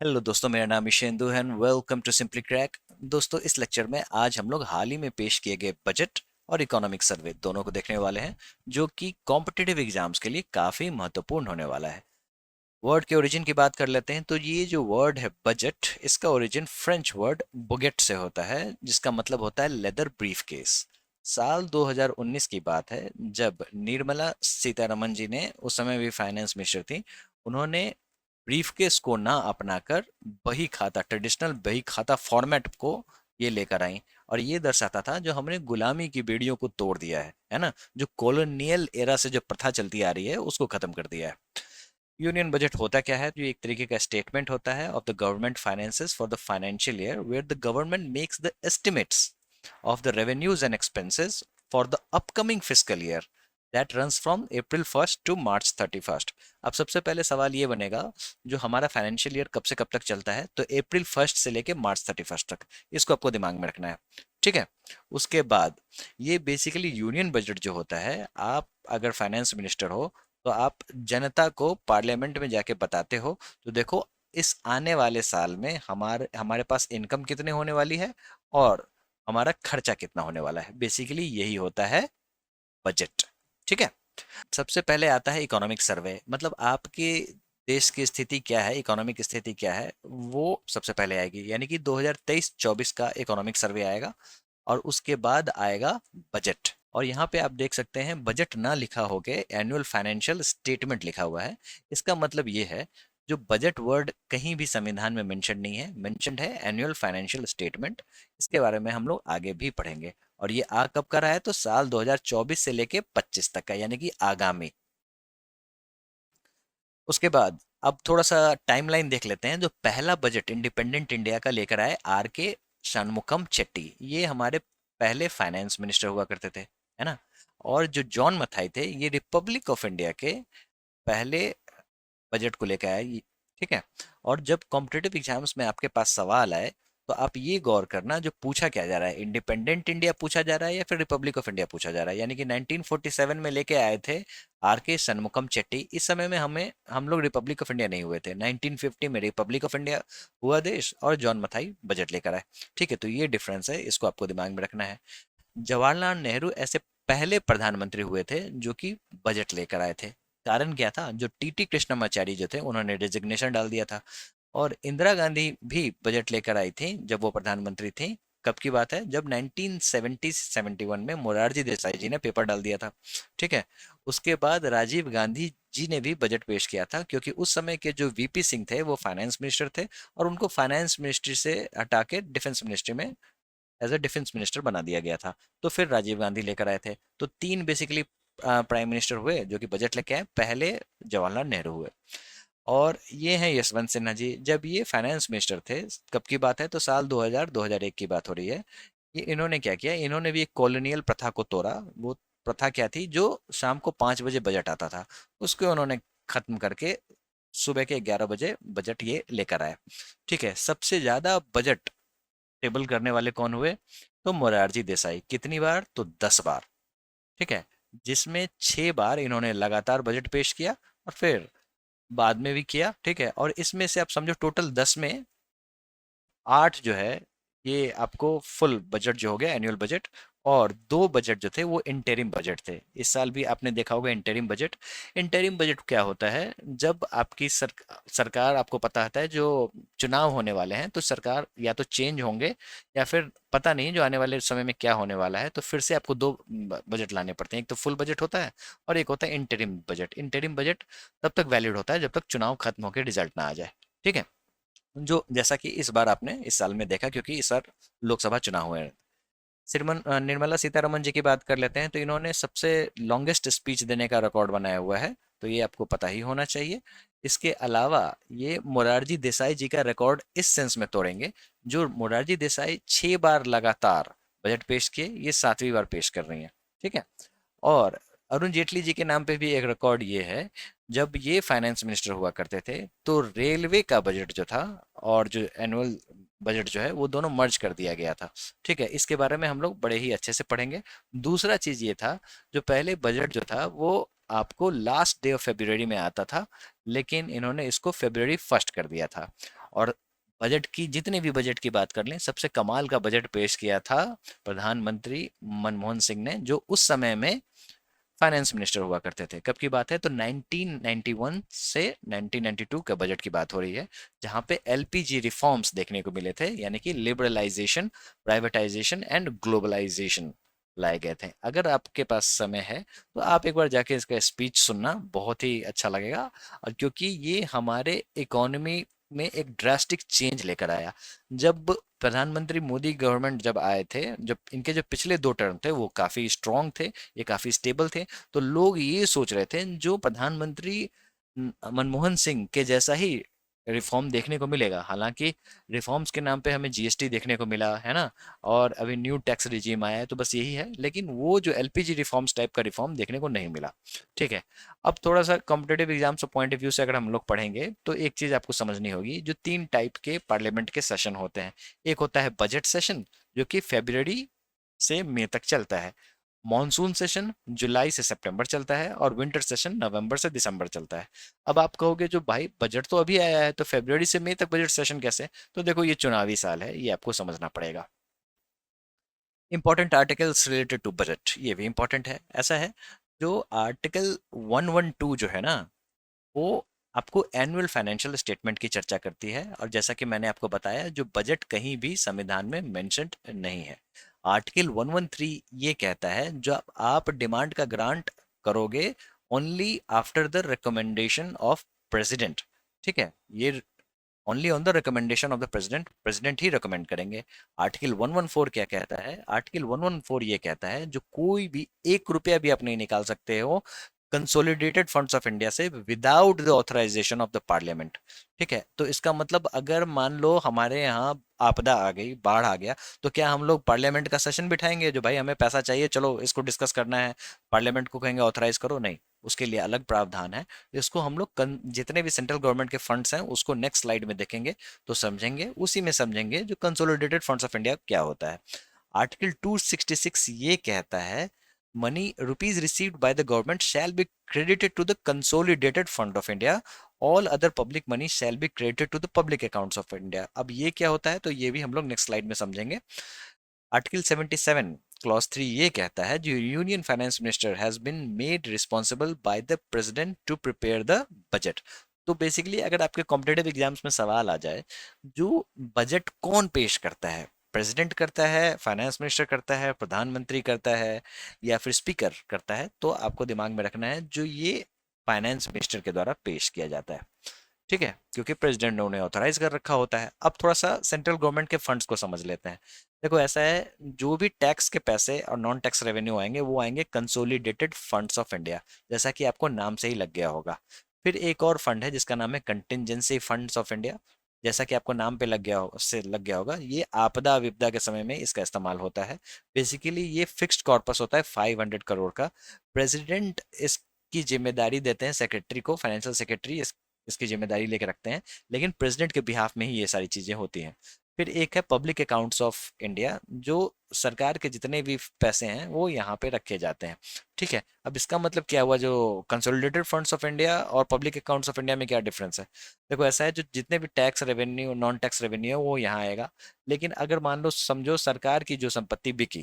Hello दोस्तों, मेरा नाम ईशेंदु है and welcome to simply crack. दोस्तों, इस लेक्चर में आज हम लोग हाल ही में पेश किए गए बजट और इकोनॉमिक सर्वे दोनों को देखने वाले हैं, जो कि कॉम्पिटिटिव एग्जाम्स के लिए काफ़ी महत्वपूर्ण होने वाला है। वर्ड के ओरिजिन की बात कर लेते हैं तो ये जो वर्ड है बजट, इसका ओरिजिन फ्रेंच वर्ड बुगेट से होता है, जिसका मतलब होता है लेदर ब्रीफकेस। साल 2019 की बात है, जब निर्मला सीतारमन जी ने, उस समय भी फाइनेंस मिनिस्टर थी, उन्होंने ब्रीफकेस को ना अपनाकर बही खाता, ट्रेडिशनल बही खाता फॉर्मेट को ये लेकर आई। और ये दर्शाता था जो हमने गुलामी की बेड़ियों को तोड़ दिया है ना, जो कॉलोनियल एरा से जो प्रथा चलती आ रही है उसको खत्म कर दिया है। यूनियन बजट होता क्या है? जो एक तरीके का स्टेटमेंट होता है of the government finances for the financial year, where the government makes the estimates of the revenues and expenses for the upcoming fiscal year that runs from April 1st to March 31st। अब सबसे पहले सवाल ये बनेगा, जो हमारा financial year कब से कब तक चलता है, तो अप्रैल 1st से लेके मार्च 31st तक। इसको आपको दिमाग में रखना है, ठीक है। उसके बाद ये बेसिकली यूनियन बजट जो होता है, आप अगर फाइनेंस मिनिस्टर हो तो आप जनता को पार्लियामेंट में जाके बताते हो, तो देखो इस आने वाले साल में हमारे हमारे पास इनकम कितने होने वाली है और हमारा खर्चा कितना होने वाला है। बेसिकली यही होता है बजट, ठीक है। सबसे पहले आता है इकोनॉमिक सर्वे, मतलब आपके देश की स्थिति क्या है, इकोनॉमिक स्थिति क्या है, वो सबसे पहले आएगी। यानी कि 2023-24 का इकोनॉमिक सर्वे आएगा और उसके बाद आएगा बजट। और यहाँ पे आप देख सकते हैं बजट ना लिखा होके एनुअल फाइनेंशियल स्टेटमेंट लिखा हुआ है। इसका मतलब ये है, जो बजट वर्ड कहीं भी संविधान में मेंशन नहीं है, मेंशन्ड है एनुअल फाइनेंशियल स्टेटमेंट। इसके बारे में हम लोग आगे भी पढ़ेंगे। और ये आ कब का रहा है? तो साल 2024 से लेके 25 तक का, यानी कि आगामी। उसके बाद अब थोड़ा सा टाइमलाइन देख लेते हैं। जो पहला बजट इंडिपेंडेंट इंडिया का लेकर आए आर के शनमुखम चेट्टी, ये हमारे पहले फाइनेंस मिनिस्टर हुआ करते थे, है ना। और जो जॉन मथाई थे, ये रिपब्लिक ऑफ इंडिया के पहले बजट को लेकर आए, ठीक है। और जब कॉम्पिटेटिव एग्जाम्स में आपके पास सवाल आए, तो आप ये गौर करना जो पूछा क्या जा रहा है, इंडिपेंडेंट इंडिया पूछा जा रहा है या फिर रिपब्लिक ऑफ इंडिया पूछा जा रहा है। यानी कि 1947 में लेके आए थे आर के सनमुखम चेट्टी। इस समय में हम लोग रिपब्लिक ऑफ इंडिया नहीं हुए थे। 1950 में रिपब्लिक ऑफ इंडिया हुआ देश और जॉन मथाई बजट लेकर आए, ठीक है। तो ये डिफरेंस है, इसको आपको दिमाग में रखना है। जवाहरलाल नेहरू ऐसे पहले प्रधानमंत्री हुए थे जो कि बजट लेकर आए थे। कारण क्या था? जो टीटी कृष्णमाचारी जो थे, उन्होंने रेजिग्नेशन डाल दिया था। और इंदिरा गांधी भी बजट लेकर आई थी जब वो प्रधानमंत्री थी। कब की बात है? जब 1970-71 में मोरारजी देसाई जी ने पेपर डाल दिया था, ठीक है। उसके बाद राजीव गांधी जी ने भी बजट पेश किया था, क्योंकि उस समय के जो वीपी सिंह थे वो फाइनेंस मिनिस्टर थे, और उनको फाइनेंस मिनिस्ट्री से हटा के डिफेंस मिनिस्ट्री में एज ए डिफेंस मिनिस्टर बना दिया गया था। तो फिर राजीव गांधी लेकर आए थे। तो तीन बेसिकली प्राइम मिनिस्टर हुए जो कि बजट लेके आए। पहले जवाहरलाल नेहरू हुए। और ये हैं यशवंत सिन्हा जी, जब ये फाइनेंस मिनिस्टर थे। कब की बात है? तो साल 2000-2001 की बात हो रही है। ये इन्होंने क्या किया, इन्होंने भी एक कॉलोनियल प्रथा को तोड़ा। वो प्रथा क्या थी? जो शाम को 5 बजे बजट आता था, उसको उन्होंने खत्म करके सुबह के 11 बजे बजट ये लेकर आए, ठीक है। सबसे ज्यादा बजट टेबल करने वाले कौन हुए? तो मोरारजी देसाई। कितनी बार? तो 10 बार, ठीक है। जिसमें 6 बार इन्होंने लगातार बजट पेश किया और फिर बाद में भी किया, ठीक है। और इसमें से आप समझो टोटल 10 में 8 जो है ये आपको फुल बजट जो हो गया, एनुअल बजट। और 2 बजट जो थे वो इंटरिम बजट थे। इस साल भी आपने देखा होगा इंटरिम बजट। इंटरिम बजट क्या होता है? जब आपकी सरकार, आपको पता होता है जो चुनाव होने वाले हैं, तो सरकार या तो चेंज होंगे या फिर पता नहीं जो आने वाले समय में क्या होने वाला है, तो फिर से आपको दो बजट लाने पड़ते हैं। एक तो फुल बजट होता है और एक होता है इंटरिम बजट। इंटरिम बजट तब तक वैलिड होता है जब तक चुनाव खत्म होकर रिजल्ट ना आ जाए, ठीक है। जो जैसा कि इस बार आपने इस साल में देखा, क्योंकि इस बार लोकसभा चुनाव हुए हैं। निर्मला सीतारमन जी की बात कर लेते हैं, तो इन्होंने सबसे लॉन्गेस्ट स्पीच देने का रिकॉर्ड बनाया हुआ है, तो ये आपको पता ही होना चाहिए। इसके अलावा ये मोरारजी देसाई जी का रिकॉर्ड इस सेंस में तोड़ेंगे, जो मोरारजी देसाई 6 बार लगातार बजट पेश किए, ये 7वीं बार पेश कर रही हैं, ठीक है। और अरुण जेटली जी के नाम पे भी एक रिकॉर्ड ये है, जब ये फाइनेंस मिनिस्टर हुआ करते थे तो रेलवे का बजट जो था और जो एनुअल बजट जो है वो दोनों मर्ज कर दिया गया था, ठीक है। इसके बारे में हम लोग बड़े ही अच्छे से पढ़ेंगे। दूसरा चीज ये था, जो पहले बजट जो था वो आपको लास्ट डे ऑफ फेब्रुवरी में आता था, लेकिन इन्होंने इसको February 1st कर दिया था। और बजट की, जितने भी बजट की बात कर लें, सबसे कमाल का बजट पेश किया था प्रधानमंत्री मनमोहन सिंह ने, जो उस समय में फाइनेंस मिनिस्टर हुआ करते थे। कब की बात है? तो 1991 से 1992 के बजट की बात हो रही है, जहां पे एलपीजी रिफॉर्म्स देखने को मिले थे, यानी कि लिबरलाइजेशन, प्राइवेटाइजेशन एंड ग्लोबलाइजेशन लाए गए थे। अगर आपके पास समय है तो आप एक बार जाके इसका स्पीच सुनना, बहुत ही अच्छा लगेगा। और क्योंकि ये हमारे इकोनॉमी में एक ड्रास्टिक चेंज लेकर आया। जब प्रधानमंत्री मोदी गवर्नमेंट जब आए थे, जब इनके जो पिछले 2 टर्म थे वो काफ़ी स्ट्रांग थे, ये काफ़ी स्टेबल थे, तो लोग ये सोच रहे थे जो प्रधानमंत्री मनमोहन सिंह के जैसा ही रिफॉर्म देखने को मिलेगा। हालांकि रिफॉर्म्स के नाम पे हमें जीएसटी देखने को मिला है ना, और अभी न्यू टैक्स रिजीम आया है, तो बस यही है, लेकिन वो जो एलपीजी रिफॉर्म्स टाइप का रिफॉर्म देखने को नहीं मिला। ठीक है। अब थोड़ा सा competitive exams point of view से अगर हम लोग पढ़ेंगे तो एक चीज़ आपको समझनी होगी, जो 3 टाइप के पार्लियामेंट के सेशन होते हैं। एक होता है बजट सेशन, जो कि फेब्रुअरी से मई तक चलता है। मॉनसून सेशन जुलाई से सितंबर चलता है, और विंटर सेशन नवंबर से दिसंबर चलता है। अब आप कहोगे जो भाई बजट तो अभी आया है, तो फरवरी से मई तक बजट सेशन कैसे? तो देखो, ये चुनावी साल है, ये आपको समझना पड़ेगा। Important articles related to budget, ये भी इंपॉर्टेंट है। ऐसा है, जो आर्टिकल 112 जो है ना, वो आपको एनुअल फाइनेंशियल स्टेटमेंट की चर्चा करती है, और जैसा कि मैंने आपको बताया, जो बजट कहीं भी संविधान में मेंशन्ड नहीं है। आर्टिकल 113 ये कहता है, जब आप डिमांड का ग्रांट करोगे only after the recommendation of president. ठीक है, ये only on the recommendation of the president, president he recommend करेंगे। आर्टिकल 114 क्या कहता है? आर्टिकल 114 ये कहता है, जो कोई भी 1 रुपया भी आप नहीं निकाल सकते हो कंसोलिडेटेड फंड्स ऑफ इंडिया से without the authorisation of the parliament. ठीक है, तो इसका मतलब अगर मान लो हमारे यहाँ आपदा आ गई, बाढ़ आ गया, तो क्या हम लोग पार्लियामेंट का सेशन बिठाएंगे, जो भाई हमें पैसा चाहिए, चलो इसको डिस्कस करना है, पार्लियामेंट को कहेंगे ऑथराइज करो? नहीं, उसके लिए अलग प्रावधान है। इसको हम लोग जितने भी सेंट्रल गवर्नमेंट के फंड्स हैं उसको नेक्स्ट स्लाइड में देखेंगे तो समझेंगे, उसी में समझेंगे जो कंसोलिडेटेड फंड्स ऑफ इंडिया क्या होता है। आर्टिकल 266 ये कहता है, money rupees received by the government shall be credited to the consolidated fund of India, all other public money shall be credited to the public accounts of India। अब ये क्या होता है, तो ये भी हम लोग नेक्स्ट स्लाइड में समझेंगे। आर्टिकल 77 क्लॉज 3 ये कहता है, जो union finance minister has been made responsible by the president to prepare the budget. तो बेसिकली अगर आपके कॉम्पिटेटिव एग्जाम्स में सवाल आ जाए, जो बजट कौन पेश करता है, प्रेसिडेंट करता है, फाइनेंस मिनिस्टर करता है, प्रधानमंत्री करता है, या फिर स्पीकर करता है, तो आपको दिमाग में रखना है जो ये फाइनेंस मिनिस्टर के द्वारा पेश किया जाता है। ठीक है, क्योंकि प्रेसिडेंट ने उन्हें ऑथराइज कर रखा होता है। अब थोड़ा सा सेंट्रल गवर्नमेंट के फंड्स को समझ लेते हैं। देखो ऐसा है, जो भी टैक्स के पैसे और नॉन टैक्स रेवेन्यू आएंगे, वो आएंगे कंसोलिडेटेड फंड्स ऑफ इंडिया, जैसा कि आपको नाम से ही लग गया होगा। फिर एक और फंड है जिसका नाम है कंटिजेंसी फंड्स ऑफ इंडिया, जैसा कि आपको नाम पे लग गया से लग गया होगा, ये आपदा विपदा के समय में इसका इस्तेमाल होता है। बेसिकली ये फिक्स्ड कॉर्पस होता है 500 करोड़ का। प्रेसिडेंट इसकी जिम्मेदारी देते हैं सेक्रेटरी को, फाइनेंशियल सेक्रेटरी इसकी जिम्मेदारी लेके रखते हैं, लेकिन प्रेसिडेंट के बिहाफ में ही ये सारी चीज़ें होती हैं। फिर एक है पब्लिक अकाउंट्स ऑफ इंडिया, जो सरकार के जितने भी पैसे हैं वो यहाँ पे रखे जाते हैं। ठीक है, अब इसका मतलब क्या हुआ, जो कंसोलिडेटेड फंड्स ऑफ इंडिया और पब्लिक अकाउंट्स ऑफ इंडिया में क्या डिफरेंस है? देखो ऐसा है, जो जितने भी tax revenue, non tax revenue है, वो यहाँ आएगा। लेकिन अगर मान लो समझो सरकार की जो संपत्ति बिकी,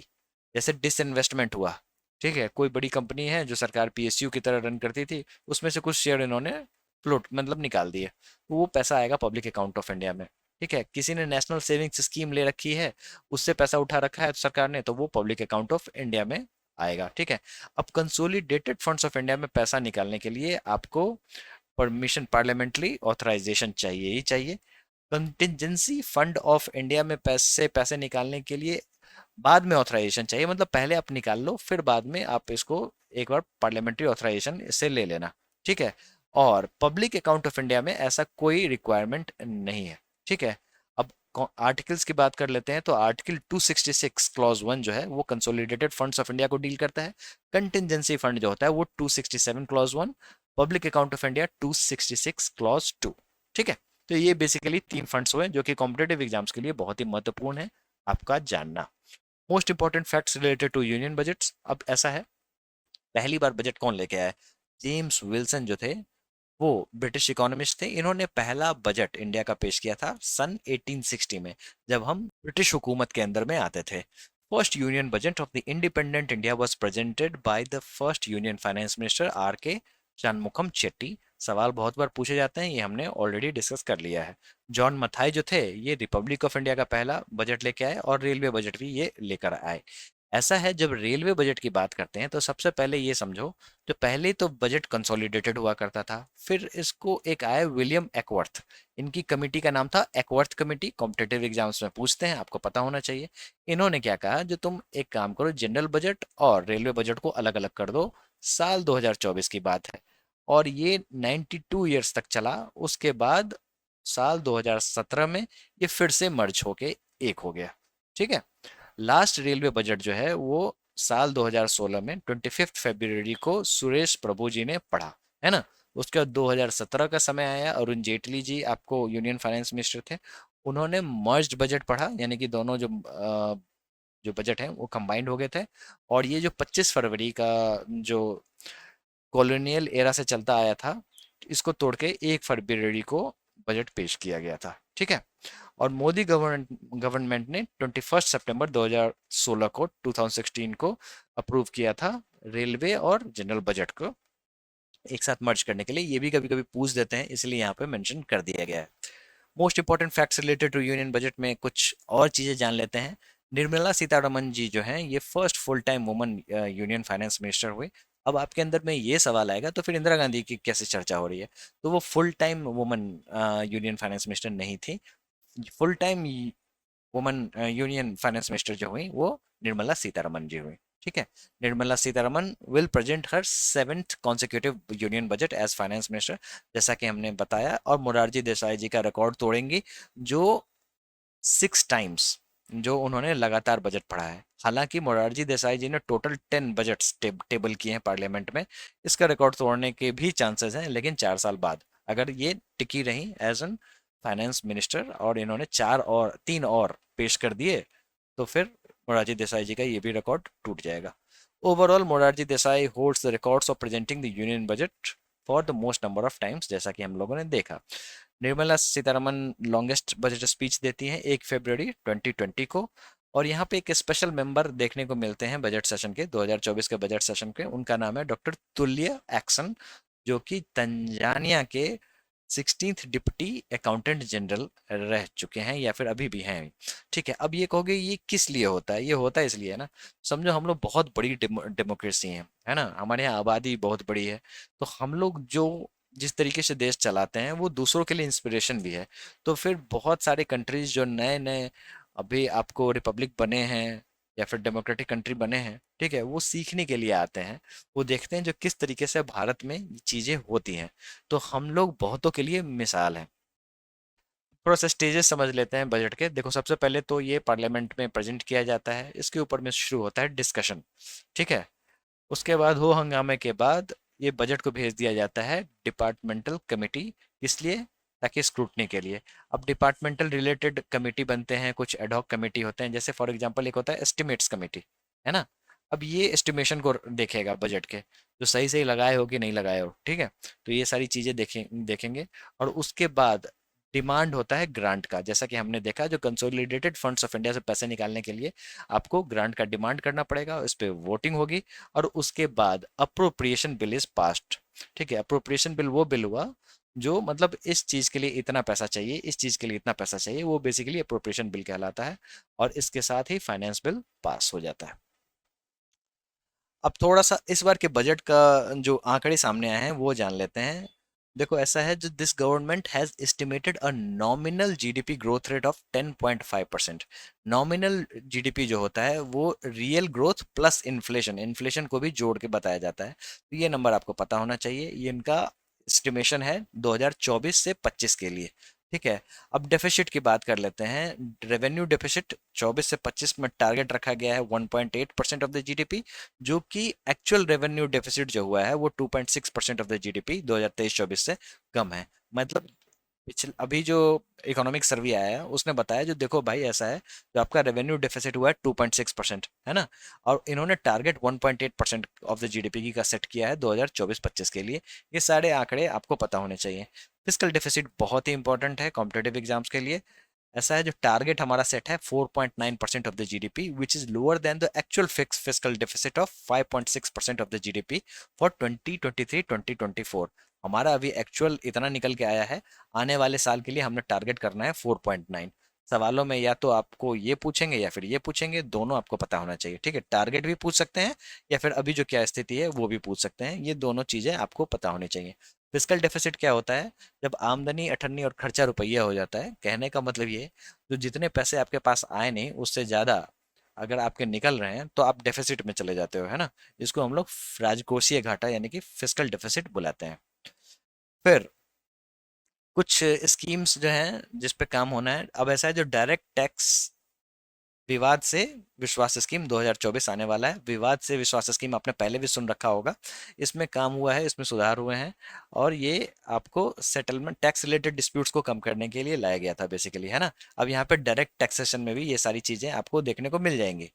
जैसे डिसइन्वेस्टमेंट हुआ, ठीक है, कोई बड़ी कंपनी है जो सरकार पीएसयू की तरह रन करती थी, उसमें से कुछ शेयर इन्होंने फ्लोट मतलब निकाल दिए, तो वो पैसा आएगा पब्लिक अकाउंट ऑफ इंडिया में। ठीक है, किसी ने नेशनल सेविंग्स स्कीम ले रखी है, उससे पैसा उठा रखा है सरकार ने, तो वो पब्लिक अकाउंट ऑफ इंडिया में आएगा। ठीक है, अब कंसोलिडेटेड फंड्स ऑफ इंडिया में पैसा निकालने के लिए आपको परमिशन, पार्लियामेंट्री ऑथराइजेशन चाहिए ही चाहिए। कंटिजेंसी फंड ऑफ इंडिया में पैसे पैसे निकालने के लिए बाद में ऑथराइजेशन चाहिए, मतलब पहले आप निकाल लो, फिर बाद में आप इसको एक बार पार्लियामेंट्री ऑथराइजेशन इससे ले लेना। ठीक है, और पब्लिक अकाउंट ऑफ इंडिया में ऐसा कोई रिक्वायरमेंट नहीं है। ठीक है, अब आर्टिकल्स की बात कर लेते हैं, तो आर्टिकल 266 क्लॉज 1 जो है वो कंसोलिडेटेड फंड्स ऑफ इंडिया को डील करता है। कंटिजेंसी फंड जो होता है वो 267 clause 1, public account of India 266 clause 2। ठीक है, तो ये बेसिकली 3 फंड्स हुए जो कि कॉम्पिटेटिव एग्जाम्स के लिए बहुत ही महत्वपूर्ण है आपका जानना। Most important facts related to union budgets. अब ऐसा है, पहली बार बजट कौन लेके आया? जेम्स विल्सन जो थे, वो ब्रिटिश इकोनॉमिस्ट थे। इन्होंने पहला बजट इंडिया का पेश किया था सन 1860 में, जब हम ब्रिटिश हुकूमत के अंदर में आते थे। First union budget of the independent India was presented by the first union finance minister R K Shanmukham Chetty. सवाल बहुत बार पूछे जाते हैं, ये हमने ऑलरेडी डिस्कस कर लिया है। जॉन मथाई जो थे, ये रिपब्लिक ऑफ इंडिया का पहला बजट लेके आए और रेलवे बजट भी ये लेकर आए। ऐसा है, जब रेलवे बजट की बात करते हैं तो सबसे पहले ये समझो, जो पहले तो बजट कंसोलिडेटेड हुआ करता था, फिर इसको एक आया विलियम एकवर्थ। इनकी कमेटी का नाम था एकवर्थ कमेटी। कॉम्पिटेटिव एग्जाम्स में पूछते हैं, आपको पता होना चाहिए। इन्होंने क्या कहा, जो तुम एक काम करो, जनरल बजट और रेलवे बजट को अलग अलग कर दो। साल 2024 की बात है, और ये 92 ईयर्स तक चला। उसके बाद साल 2017 में ये फिर से मर्ज होके एक हो गया। ठीक है। लास्ट रेलवे बजट जो है वो साल 2016 में 25 फरवरी को सुरेश प्रभु जी ने पढ़ा, है ना। उसके बाद 2017 का समय आया, अरुण जेटली जी आपको यूनियन फाइनेंस मिनिस्टर थे। उन्होंने मर्ज्ड बजट पढ़ा, यानी कि दोनों जो बजट हैं वो कंबाइंड हो गए थे। और ये जो 25 फरवरी का जो कॉलोनियल एरा से चलता आया था, इसको तोड़ के 1 फरवरी को बजट पेश किया गया था। ठीक है। और मोदी गवर्नमेंट गवर्नमेंट ने 21 सितंबर 2016 को 2016 को अप्रूव किया था रेलवे और जनरल बजट को एक साथ मर्ज करने के लिए। ये भी कभी कभी पूछ देते हैं, इसलिए यहाँ पे मेंशन कर दिया गया है। Most important facts related to union budget में कुछ और चीजें जान लेते हैं। निर्मला सीतारमन जी जो हैं, ये first full time woman union finance minister हुई। अब आपके अंदर में ये सवाल आएगा, तो फिर इंदिरा गांधी की कैसे चर्चा हो रही है। तो वो full time woman union finance minister नहीं थी। Full time woman union finance minister जो हुई वो निर्मला सीतारमन जी हुई। ठीक है। Nirmala Sitharaman will present her seventh consecutive union budget as finance minister, जैसा कि हमने बताया। और मोरारजी देसाई जी का रिकॉर्ड तोड़ेंगी, जो 6 टाइम्स जो उन्होंने लगातार बजट पढ़ा है। हालांकि मोरारजी देसाई जी ने टोटल 10 बजट्स टेबल किए हैं पार्लियामेंट में। इसका रिकॉर्ड तोड़ने के भी चांसेस हैं, लेकिन 4 साल बाद अगर ये टिकी रही एज एन फाइनेंस मिनिस्टर और इन्होंने 3 और पेश कर दिए, तो फिर मोरारजी देसाई जी का ये भी रिकॉर्ड टूट जाएगा। Overall Morarji Desai holds the records of presenting the union budget for the most number of times, जैसा कि हम लोगों ने देखा। Nirmala Sitharaman longest budget speech देती हैं 1 फरवरी 2020 को। और यहाँ पे एक स्पेशल मेंबर देखने को मिलते हैं बजट सेशन के, 2024 के बजट सेशन के। उनका नाम है डॉक्टर तुल्य एक्सन, जो कि तंजानिया के 16th डिप्टी अकाउंटेंट जनरल रह चुके हैं, या फिर अभी भी हैं। ठीक है। अब ये कहोगे ये किस लिए होता है, ये होता है इसलिए है ना। समझो, हम लोग बहुत बड़ी डेमोक्रेसी है ना, हमारे यहाँ आबादी बहुत बड़ी है। तो हम लोग जो जिस तरीके से देश चलाते हैं वो दूसरों के लिए इंस्पिरेशन भी है। तो फिर बहुत सारे कंट्रीज जो नए नए अभी आपको रिपब्लिक बने हैं या फिर डेमोक्रेटिक कंट्री बने हैं, ठीक है, वो सीखने के लिए आते हैं। वो देखते हैं जो किस तरीके से भारत में ये चीजें होती हैं। तो हम लोग बहुतों के लिए मिसाल हैं। थोड़ा सा स्टेजेस समझ लेते हैं बजट के। देखो, सबसे पहले तो ये पार्लियामेंट में प्रेजेंट किया जाता है, इसके ऊपर में शुरू होता है डिस्कशन। ठीक है। उसके बाद हो हंगामे के बाद ये बजट को भेज दिया जाता है डिपार्टमेंटल कमेटी। इसलिए ताकि स्क्रूटनी के लिए। अब डिपार्टमेंटल रिलेटेड कमेटी बनते हैं, कुछ एडहॉक कमेटी होते हैं। जैसे फॉर एग्जांपल एक होता है एस्टिमेट्स कमेटी, है ना। अब ये एस्टिमेशन को देखेगा बजट के, जो सही सही लगाए हो कि नहीं लगाए हो। ठीक है। तो ये सारी चीजें देखेंगे। और उसके बाद डिमांड होता है ग्रांट का। जैसा कि हमने देखा, जो कंसोलिडेटेड फंड्स ऑफ इंडिया से पैसे निकालने के लिए आपको ग्रांट का डिमांड करना पड़ेगा, इस पे वोटिंग होगी। और उसके बाद अप्रोप्रिएशन बिल इज पास्ड। ठीक है। अप्रोप्रिएशन बिल वो बिल हुआ जो मतलब इस चीज के लिए इतना पैसा चाहिए, इस चीज के लिए इतना पैसा चाहिए, वो बेसिकली अप्रोप्रिएशन बिल कहलाता है। और इसके साथ ही फाइनेंस बिल पास हो जाता है। अब थोड़ा सा इस बार के बजट का जो आंकड़े सामने आए हैं वो जान लेते हैं। देखो, ऐसा है, जो this government has estimated a nominal GDP growth rate of 10.5%। Nominal GDP जो होता है वो real growth plus inflation, inflation को भी जोड़ के बताया जाता है। तो ये नंबर आपको पता होना चाहिए। ये इनका एस्टिमेशन है 2024 से 25 के लिए। ठीक है। अब डेफिसिट की बात कर लेते हैं। रेवेन्यू डेफिसिट 24 से 25 में टारगेट रखा गया है 1.8% ऑफ द जीडीपी, जो कि एक्चुअल रेवेन्यू डेफिसिट जो हुआ है वो 2.6% ऑफ द जीडीपी 2023-24 से कम है। मतलब पिछले अभी जो इकोनॉमिक सर्वे आया है उसने बताया, जो देखो भाई ऐसा है, जो आपका रेवेन्यू डेफिसिट हुआ है 2.6%, है ना, और इन्होंने टारगेट 1.8% ऑफ द जीडीपी की का सेट किया है 2024-25 के लिए। ये सारे आंकड़े आपको पता होने चाहिए। फिस्कल डेफिसिट बहुत ही इंपॉर्टेंट है कॉम्पिटेटिव एग्जाम्स के लिए। ऐसा है, जो टारगेट हमारा सेट है 4.9% of the GDP, which is lower than the actual fix fiscal deficit of 5.6% of the GDP for 2023-2024। हमारा अभी एक्चुअल इतना निकल के आया है, आने वाले साल के लिए हमने टारगेट करना है 4.9। सवालों में या तो आपको ये पूछेंगे या फिर ये पूछेंगे, दोनों आपको पता होना चाहिए, ठीक है। टारगेट भी पूछ सकते हैं या फिर अभी जो क्या स्थिति है वो भी पूछ सकते हैं, ये दोनों चीजें आपको पता होनी चाहिए। फिस्कल डेफिसिट क्या होता है? जब आमदनी अठन्नी और खर्चा रुपया हो जाता है, कहने का मतलब ये, जो जितने पैसे आपके पास आए नहीं उससे ज्यादा अगर आपके निकल रहे हैं तो आप डेफिसिट में चले जाते हो, है ना। इसको हम लोग राजकोषीय घाटा यानी कि फिस्कल डेफिसिट बुलाते हैं। फिर कुछ स्कीम्स जो हैं जिस पे काम होना है, अब ऐसा है, जो डायरेक्ट टैक्स विवाद से विश्वास स्कीम 2024 आने वाला है। विवाद से विश्वास स्कीम आपने पहले भी सुन रखा होगा। इसमें काम हुआ है, इसमें सुधार हुए हैं, और ये आपको सेटलमेंट टैक्स रिलेटेड डिस्प्यूट्स को कम करने के लिए लाया गया था बेसिकली, है ना। अब यहाँ पे डायरेक्ट टैक्सेशन में भी ये सारी चीजें आपको देखने को मिल जाएंगी,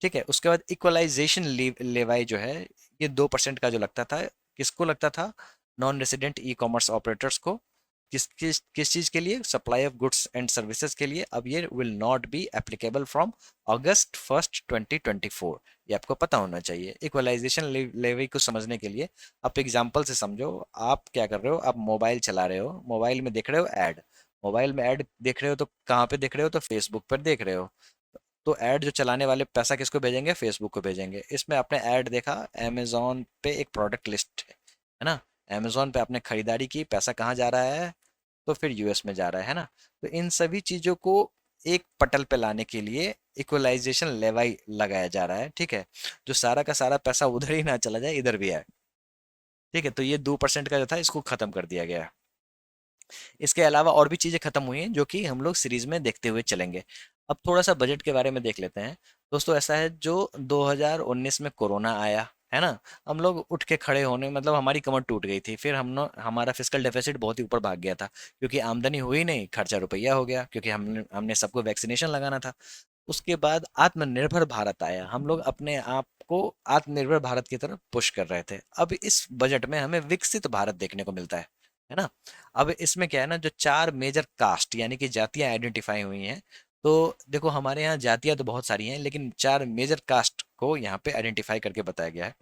ठीक है। उसके बाद इक्वलाइजेशन लेवाई जो है, ये 2% का जो लगता था, किसको लगता था? Non resident e commerce operators को। किस चीज के लिए? Supply of goods and services के लिए। अब ये will not be applicable from August 1 2024। ये आपको पता होना चाहिए। इक्वलाइजेशन लेवी को समझने के लिए आप एग्जांपल से समझो। आप क्या कर रहे हो? आप मोबाइल चला रहे हो, मोबाइल में देख रहे हो ऐड, मोबाइल में ऐड देख रहे हो तो कहाँ पे देख रहे हो? तो फेसबुक पर देख रहे हो। तो ऐड जो चलाने वाले पैसा किसको भेजेंगे? फेसबुक को भेजेंगे। इसमें आपने ऐड देखा, अमेजोन पे एक प्रोडक्ट लिस्ट है ना, अमेजोन पे आपने खरीदारी की, पैसा कहाँ जा रहा है? तो फिर यूएस में जा रहा है ना। तो इन सभी चीजों को एक पटल पे लाने के लिए इक्वलाइजेशन लेवाई लगाया जा रहा है, ठीक है। जो सारा का सारा पैसा उधर ही ना चला जाए, इधर भी आए, ठीक है। तो ये 2% का जो था इसको खत्म कर दिया गया है। इसके अलावा और भी चीजें खत्म हुई हैं जो कि हम लोग सीरीज में देखते हुए चलेंगे। अब थोड़ा सा बजट के बारे में देख लेते हैं। दोस्तों ऐसा है, जो 2019 में कोरोना आया है ना, हम लोग उठ के खड़े होने मतलब हमारी कमर टूट गई थी। फिर हम हमारा फिस्कल डेफिसिट बहुत ही ऊपर भाग गया था, क्योंकि आमदनी हुई नहीं, खर्चा रुपया हो गया, क्योंकि हमने हमने सबको वैक्सीनेशन लगाना था। उसके बाद आत्मनिर्भर भारत आया, हम लोग अपने आप को आत्मनिर्भर भारत की तरफ पुश कर रहे थे। अब इस बजट में हमें विकसित भारत देखने को मिलता है ना। अब इसमें क्या है ना, जो चार मेजर कास्ट यानी कि जातियां आइडेंटिफाई हुई हैं। तो देखो हमारे यहाँ जातियां तो बहुत सारी हैं, लेकिन चार मेजर कास्ट को यहाँ पे आइडेंटिफाई करके बताया गया है।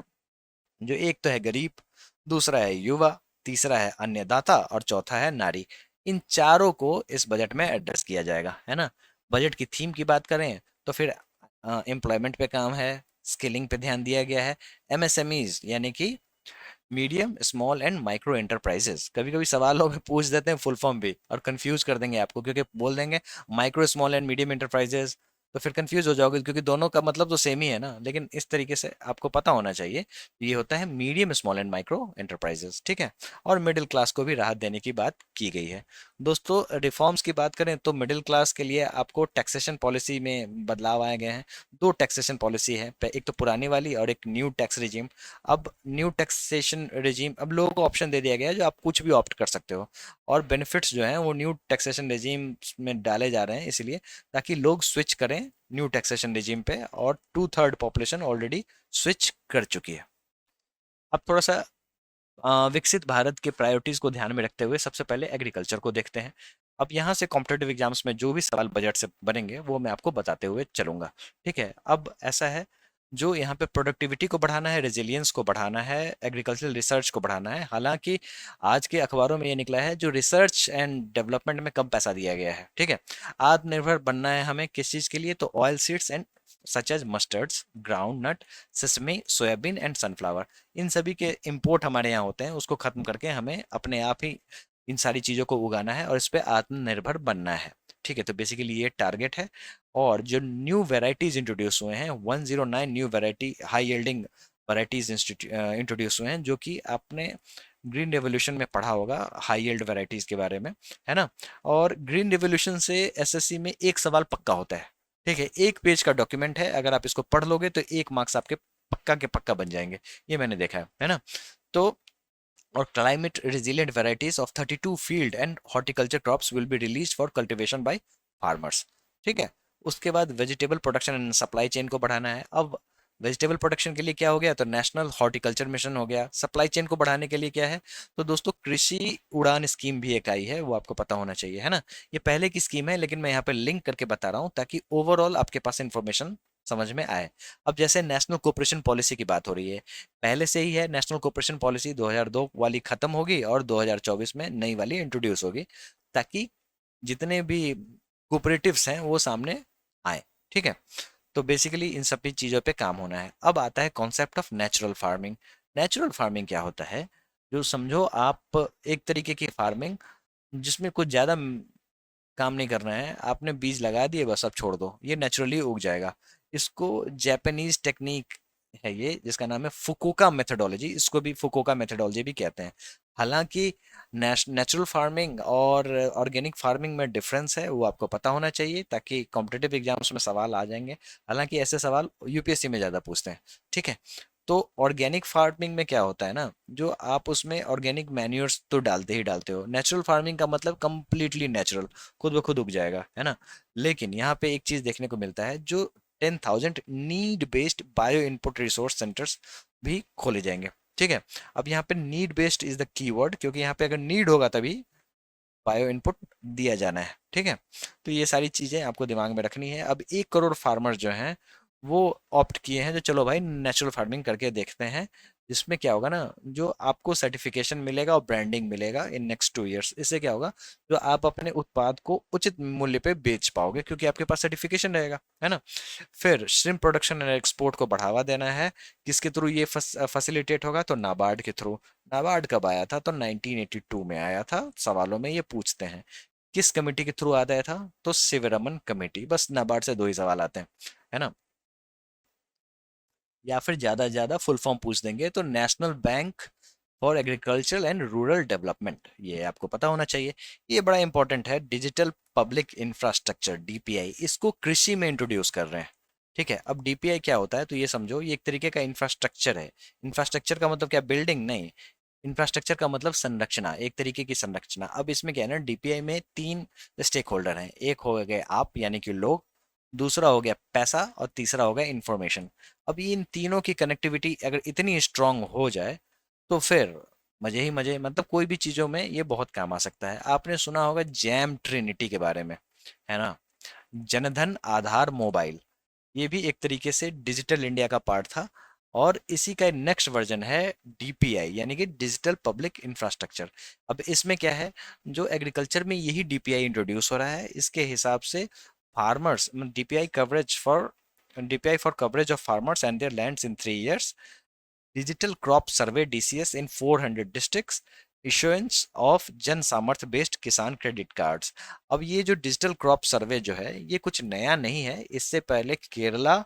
जो एक तो है गरीब, दूसरा है युवा, तीसरा है अन्नदाता और चौथा है नारी। इन चारों को इस बजट में एड्रेस किया जाएगा, है ना। बजट की थीम की बात करें तो फिर एम्प्लॉयमेंट पे काम है, स्किलिंग पे ध्यान दिया गया है, एमएसएमईज यानी कि medium small and micro enterprises. कभी कभी सवाल लोग पूछ देते हैं फुल फॉर्म भी और कंफ्यूज कर देंगे आपको, क्योंकि बोल देंगे micro small and medium enterprises, तो फिर कंफ्यूज हो जाओगे, क्योंकि दोनों का मतलब तो सेम ही है ना। लेकिन इस तरीके से आपको पता होना चाहिए, ये होता है medium small and micro enterprises, ठीक है। और मिडिल क्लास को भी राहत देने की बात की गई है। दोस्तों रिफॉर्म्स की बात करें तो मिडिल क्लास के लिए आपको टैक्सेशन पॉलिसी में बदलाव आए गए हैं। दो टैक्सेशन पॉलिसी है, एक तो पुरानी वाली और एक न्यू टैक्स रिजीम। अब न्यू टैक्सेशन रिजीम, अब लोगों को ऑप्शन दे दिया गया है जो आप कुछ भी ऑप्ट कर सकते हो, और बेनिफिट्स जो हैं वो न्यू टैक्सेशन रिजीम में डाले जा रहे हैं, इसलिए ताकि लोग स्विच करें न्यू टैक्सेशन रिजीम पे, और 2/3 पॉपुलेशन ऑलरेडी स्विच कर चुकी है। अब थोड़ा सा विकसित भारत के प्रायोरिटीज को ध्यान में रखते हुए सबसे पहले एग्रीकल्चर को देखते हैं। अब यहाँ से कॉम्पिटेटिव एग्जाम्स में जो भी सवाल बजट से बनेंगे वो मैं आपको बताते हुए चलूंगा, ठीक है। अब ऐसा है, जो यहाँ पे प्रोडक्टिविटी को बढ़ाना है, रेजिलियंस को बढ़ाना है, एग्रीकल्चरल रिसर्च को बढ़ाना है। हालांकि आज के अखबारों में ये निकला है जो रिसर्च एंड डेवलपमेंट में कम पैसा दिया गया है, ठीक है। आत्मनिर्भर बनना है हमें किस चीज़ के लिए? तो oil seeds and such as mustards, groundnut, sesame, soybean and sunflower, इन सभी के इंपोर्ट हमारे यहाँ होते हैं, उसको खत्म करके हमें अपने आप ही इन सारी चीज़ों को उगाना है और इस पे आत्मनिर्भर बनना है, ठीक है। तो बेसिकली ये टारगेट है। और जो न्यू वेराइटीज इंट्रोड्यूस हुए हैं, 109 new variety high yielding varieties introduce हुए हैं, जो कि आपने ग्रीन रेवोल्यूशन में पढ़ा होगा हाई यील्ड वेराइटीज के बारे में, है ना। और ग्रीन रेवोल्यूशन से एसएससी में एक सवाल पक्का होता है, ठीक है। एक पेज का डॉक्यूमेंट है, अगर आप इसको पढ़ लोगे तो 1 मार्क्स आपके पक्का के पक्का बन जाएंगे। ये मैंने देखा है ना। तो और climate resilient varieties of 32 field and horticulture crops will be release for cultivation by farmers. ठीक है। उसके बाद vegetable production and supply chain को बढ़ाना है। अब वेजिटेबल प्रोडक्शन के लिए क्या हो गया, तो नेशनल हॉर्टिकल्चर मिशन हो गया। सप्लाई चेन को बढ़ाने के लिए क्या है, तो दोस्तों कृषि उड़ान स्कीम भी एक आई है, वो आपको पता होना चाहिए, है ना। ये पहले की स्कीम है, लेकिन मैं यहाँ पे लिंक करके बता रहा हूँ ताकि ओवरऑल आपके पास इंफॉर्मेशन समझ में आए। अब जैसे नेशनल कोऑपरेशन पॉलिसी की बात हो रही है, पहले से ही है नेशनल कोऑपरेशन पॉलिसी 2002 वाली खत्म होगी और 2024 में नई वाली इंट्रोड्यूस होगी, ताकि जितने भी कोऑपरेटिव्स हैं वो सामने आए। ठीक है। तो बेसिकली इन सभी चीज़ों पे काम होना है। अब आता है concept of natural farming. Natural farming क्या होता है, जो समझो आप एक तरीके की फार्मिंग जिसमें कुछ ज़्यादा काम नहीं करना है, आपने बीज लगा दिए बस, अब छोड़ दो, ये नेचुरली उग जाएगा। इसको जापानीज टेक्निक है ये, जिसका नाम है फुकुओका मेथोडोलॉजी, इसको भी फुकुओका मेथोडोलॉजी भी कहते हैं। हालांकि नेचुरल फार्मिंग और ऑर्गेनिक फार्मिंग में डिफरेंस है, वो आपको पता होना चाहिए ताकि कॉम्पिटिटिव एग्जाम्स में सवाल आ जाएंगे। हालांकि ऐसे सवाल यूपीएससी में ज़्यादा पूछते हैं। ठीक है। तो ऑर्गेनिक फार्मिंग में क्या होता है ना, जो आप उसमें ऑर्गेनिक मैन्यूर्स तो डालते ही डालते हो। नेचुरल फार्मिंग का मतलब कंप्लीटली नेचुरल, खुद ब खुद उग जाएगा, है ना। लेकिन यहाँ पे एक चीज देखने को मिलता है, जो 10,000 need based bio input resource centres भी खोले जाएंगे। ठीक है। अब यहाँ पे need based is the keyword, क्योंकि यहाँ पे अगर नीड होगा तभी बायो इनपुट दिया जाना है। ठीक है। तो ये सारी चीजें आपको दिमाग में रखनी है। अब 1 करोड़ फार्मर जो हैं वो ऑप्ट किए हैं, जो चलो भाई नेचुरल फार्मिंग करके देखते हैं, जिसमें क्या होगा ना, जो आपको सर्टिफिकेशन मिलेगा और ब्रांडिंग मिलेगा इन नेक्स्ट 2 इयर्स। इससे क्या होगा, जो आप अपने उत्पाद को उचित मूल्य पे बेच पाओगे, क्योंकि आपके पास सर्टिफिकेशन रहेगा, है ना। फिर श्रिम्प प्रोडक्शन एंड एक्सपोर्ट को बढ़ावा देना है। किसके थ्रू ये फैसिलिटेट होगा, तो नाबार्ड के थ्रू। नाबार्ड कब आया था, तो 1982 में आया था। सवालों में ये पूछते हैं किस कमेटी के थ्रू आता था, तो शिवरमन कमेटी। बस नाबार्ड से 2 ही सवाल आते हैं, है ना। या फिर ज्यादा से ज्यादा फुल फॉर्म पूछ देंगे, तो national bank for agriculture and rural development, ये आपको पता होना चाहिए। ये बड़ा इंपॉर्टेंट है। डिजिटल पब्लिक इंफ्रास्ट्रक्चर डीपीआई, इसको कृषि में इंट्रोड्यूस कर रहे हैं। ठीक है। अब डीपीआई क्या होता है, तो ये समझो ये एक तरीके का इंफ्रास्ट्रक्चर है। इंफ्रास्ट्रक्चर का मतलब क्या, बिल्डिंग नहीं। इंफ्रास्ट्रक्चर का मतलब संरचना, एक तरीके की संरचना। अब इसमें क्या है ना, डीपीआई में 3 स्टेक होल्डर हैं। एक हो गए आप यानी कि लोग, दूसरा हो गया पैसा, और तीसरा हो गया इंफॉर्मेशन। अब ये इन तीनों की कनेक्टिविटी अगर इतनी स्ट्रांग हो जाए, तो फिर मजे ही मजे, मतलब कोई भी चीजों में ये बहुत काम आ सकता है। आपने सुना होगा जैम ट्रिनिटी के बारे में, है ना। जनधन आधार मोबाइल, ये भी एक तरीके से डिजिटल इंडिया का पार्ट था। और इसी का नेक्स्ट वर्जन है डीपीआई, यानी कि डिजिटल पब्लिक इंफ्रास्ट्रक्चर। अब इसमें क्या है, जो एग्रीकल्चर में यही डीपीआई इंट्रोड्यूस हो रहा है, इसके हिसाब से farmers, DPI for coverage of farmers and there lands in 3 years, digital crop survey DCS in 400 districts, insurance of जन सामर्थ्य बेस्ड किसान क्रेडिट कार्ड्स। अब ये जो डिजिटल क्रॉप सर्वे जो है, ये कुछ नया नहीं है। इससे पहले केरला,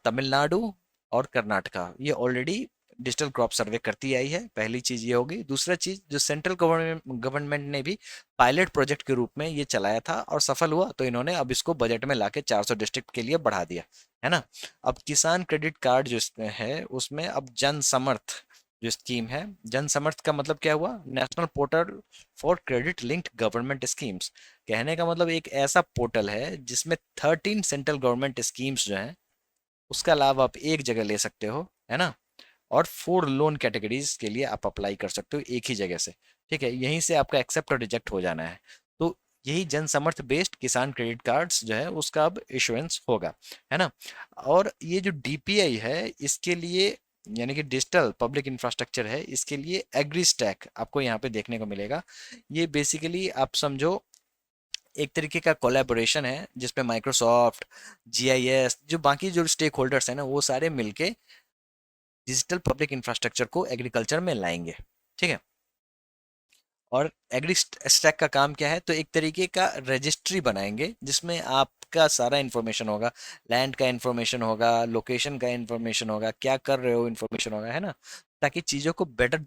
तमिलनाडु और कर्नाटका ये ऑलरेडी डिजिटल क्रॉप सर्वे करती आई है। पहली चीज ये होगी। दूसरा चीज, जो सेंट्रल गवर्नमेंट ने भी पायलट प्रोजेक्ट के रूप में ये चलाया था और सफल हुआ, तो इन्होंने अब इसको बजट में लाके 400 डिस्ट्रिक्ट के लिए बढ़ा दिया, है ना। अब किसान क्रेडिट कार्ड जो इसमें है, उसमें अब जन समर्थ जो स्कीम है, जन समर्थ का मतलब क्या हुआ, national portal for credit linked government schemes. कहने का मतलब एक ऐसा पोर्टल है जिसमें 13 सेंट्रल गवर्नमेंट स्कीम्स जो हैं, उसका लाभ आप एक जगह ले सकते हो, है ना। और 4 लोन कैटेगरीज के लिए आप अप्लाई कर सकते हो एक ही जगह से। ठीक है। यहीं से आपका एक्सेप्ट और रिजेक्ट हो जाना है। तो यही जन समर्थ बेस्ड किसान क्रेडिट कार्ड्स जो है, उसका अब इशुएंस होगा, है ना। और ये जो डीपीआई है, इसके लिए यानी कि डिजिटल पब्लिक इंफ्रास्ट्रक्चर है, इसके लिए एग्री स्टैक आपको यहाँ पे देखने को मिलेगा। ये बेसिकली आप समझो एक तरीके का कोलैबोरेशन है, जिसपे माइक्रोसॉफ्ट, जीआईएस, जो बाकी जो स्टेक होल्डर्स हैं ना, वो सारे मिलके डिजिटल पब्लिक इंफ्रास्ट्रक्चर को एग्रीकल्चर में लाएंगे। ठीक है। और एग्री स्टैक का काम क्या है, तो एक तरीके का रजिस्ट्री बनाएंगे जिसमें आपका सारा इन्फॉर्मेशन होगा। लैंड का इन्फॉर्मेशन होगा, लोकेशन का इन्फॉर्मेशन होगा, क्या कर रहे हो इन्फॉर्मेशन होगा, है ना। ताकि चीज़ों को बेटर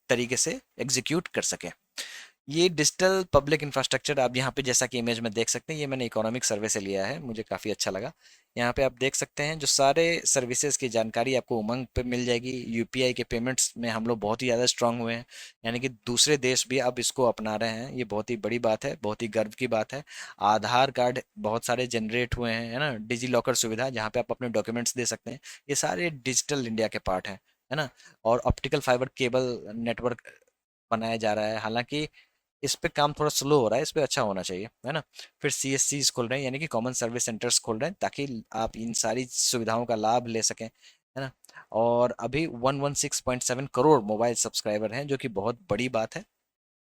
तरीके से एग्जीक्यूट कर सके। ये डिजिटल पब्लिक इंफ्रास्ट्रक्चर आप यहाँ पे जैसा कि इमेज में देख सकते हैं, ये मैंने इकोनॉमिक सर्वे से लिया है, मुझे काफ़ी अच्छा लगा। यहाँ पे आप देख सकते हैं जो सारे सर्विसेज की जानकारी आपको उमंग पे मिल जाएगी। यूपीआई के पेमेंट्स में हम लोग बहुत ही ज़्यादा स्ट्रांग हुए हैं, यानी कि दूसरे देश भी अब इसको अपना रहे हैं। ये बहुत ही बड़ी बात है, बहुत ही गर्व की बात है। आधार कार्ड बहुत सारे जनरेट हुए हैं, है ना। डिजी लॉकर सुविधा जहाँ पे आप अपने डॉक्यूमेंट्स दे सकते हैं, ये सारे डिजिटल इंडिया के पार्ट हैं, है ना। और ऑप्टिकल फाइबर केबल नेटवर्क बनाया जा रहा है, हालांकि इस पे काम थोड़ा स्लो हो रहा है, इस पे अच्छा होना चाहिए, है ना। फिर सीएससीज खोल रहे हैं, यानी कि कॉमन सर्विस सेंटर्स खोल रहे हैं, ताकि आप इन सारी सुविधाओं का लाभ ले सकें, है ना। और अभी 116.7 करोड़ मोबाइल सब्सक्राइबर हैं, जो कि बहुत बड़ी बात है।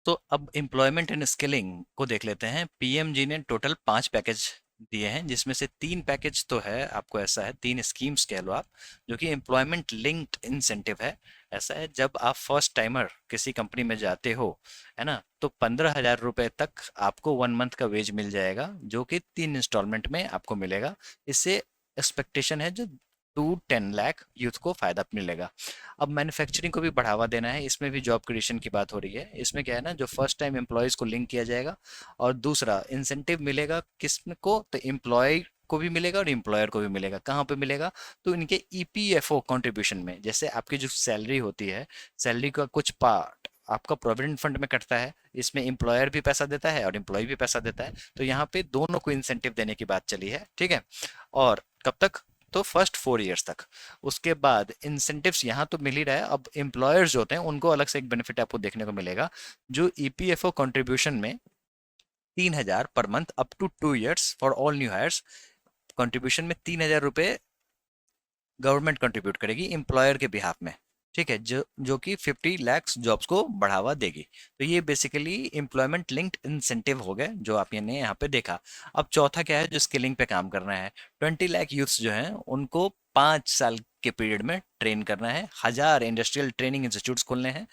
तो अब एम्प्लॉयमेंट एंड स्किलिंग को देख लेते हैं। पीएमजी ने टोटल 5 पैकेज दिए हैं, जिसमें से 3 पैकेज तो है आपको, ऐसा है 3 स्कीम्स कह लो आप, जो कि एम्प्लॉयमेंट लिंक्ड इंसेंटिव है। ऐसा है, जब आप फर्स्ट टाइमर किसी कंपनी में जाते हो, है ना, तो 15,000 रुपए तक आपको 1 मंथ का वेज मिल जाएगा, जो कि 3 इंस्टॉलमेंट में आपको मिलेगा। इससे एक्सपेक्टेशन है जो 2-10 लाख यूथ को फायदा मिलेगा। अब मैन्युफैक्चरिंग को भी बढ़ावा देना है, इसमें भी जॉब क्रिएशन की बात हो रही है। इसमें क्या है ना, जो फर्स्ट टाइम एम्प्लॉयज़ को लिंक किया जाएगा, और दूसरा इंसेंटिव मिलेगा किस को, तो एम्प्लॉय को भी मिलेगा और एम्प्लॉयर को भी मिलेगा। कहाँ पे मिलेगा, तो इनके ईपीएफओ कंट्रीब्यूशन में। जैसे आपकी जो सैलरी होती है, सैलरी का कुछ पार्ट आपका प्रोविडेंट फंड में कटता है, इसमें एम्प्लॉयर भी पैसा देता है और एम्प्लॉय भी पैसा देता है, तो यहाँ पे दोनों को इंसेंटिव देने की बात चली है, ठीक है। और कब तक, तो फर्स्ट 4 इयर्स तक। उसके बाद इंसेंटिव्स यहाँ तो मिल ही रहा है, अब एम्प्लॉयर्स जो होते हैं उनको अलग से एक बेनिफिट आपको देखने को मिलेगा। जो ईपीएफओ कंट्रीब्यूशन में 3,000 पर month up to 2 years for all new hires, contribution में 3,000 रुपए गवर्नमेंट कंट्रीब्यूट करेगी एम्प्लॉयर के बिहाफ में, ठीक है, जो जो कि 50 लाख जॉब्स को बढ़ावा देगी। तो ये बेसिकली एम्प्लॉयमेंट लिंक्ड इंसेंटिव हो गए जो आप ने यहाँ पे देखा। अब चौथा क्या है, जो स्किलिंग पे काम करना है। 20 लाख यूथ्स जो हैं उनको 5 साल के पीरियड में ट्रेन करना है। 1,000 इंडस्ट्रियल ट्रेनिंग इंस्टीट्यूट्स खोलने हैं,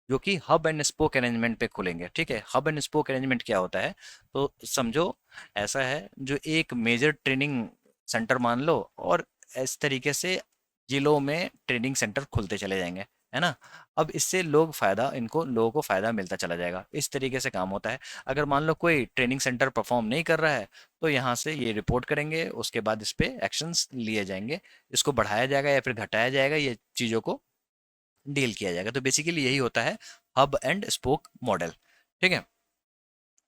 जो कि हब एंड स्पोक अरेंजमेंट पे खुलेंगे, ठीक है। हब एंड स्पोक अरेंजमेंट क्या होता है, तो समझो ऐसा है, जो एक मेजर ट्रेनिंग सेंटर मान लो, और इस तरीके से जिलों में ट्रेनिंग सेंटर खुलते चले जाएंगे, है ना। अब इससे लोगों को फायदा मिलता चला जाएगा। इस तरीके से काम होता है। अगर मान लो कोई ट्रेनिंग सेंटर परफॉर्म नहीं कर रहा है, तो यहाँ से ये रिपोर्ट करेंगे, उसके बाद इस पे एक्शंस लिए जाएंगे, इसको बढ़ाया जाएगा या फिर घटाया जाएगा, ये चीज़ों को डील किया जाएगा। तो बेसिकली यही होता है हब एंड स्पोक मॉडल, ठीक है।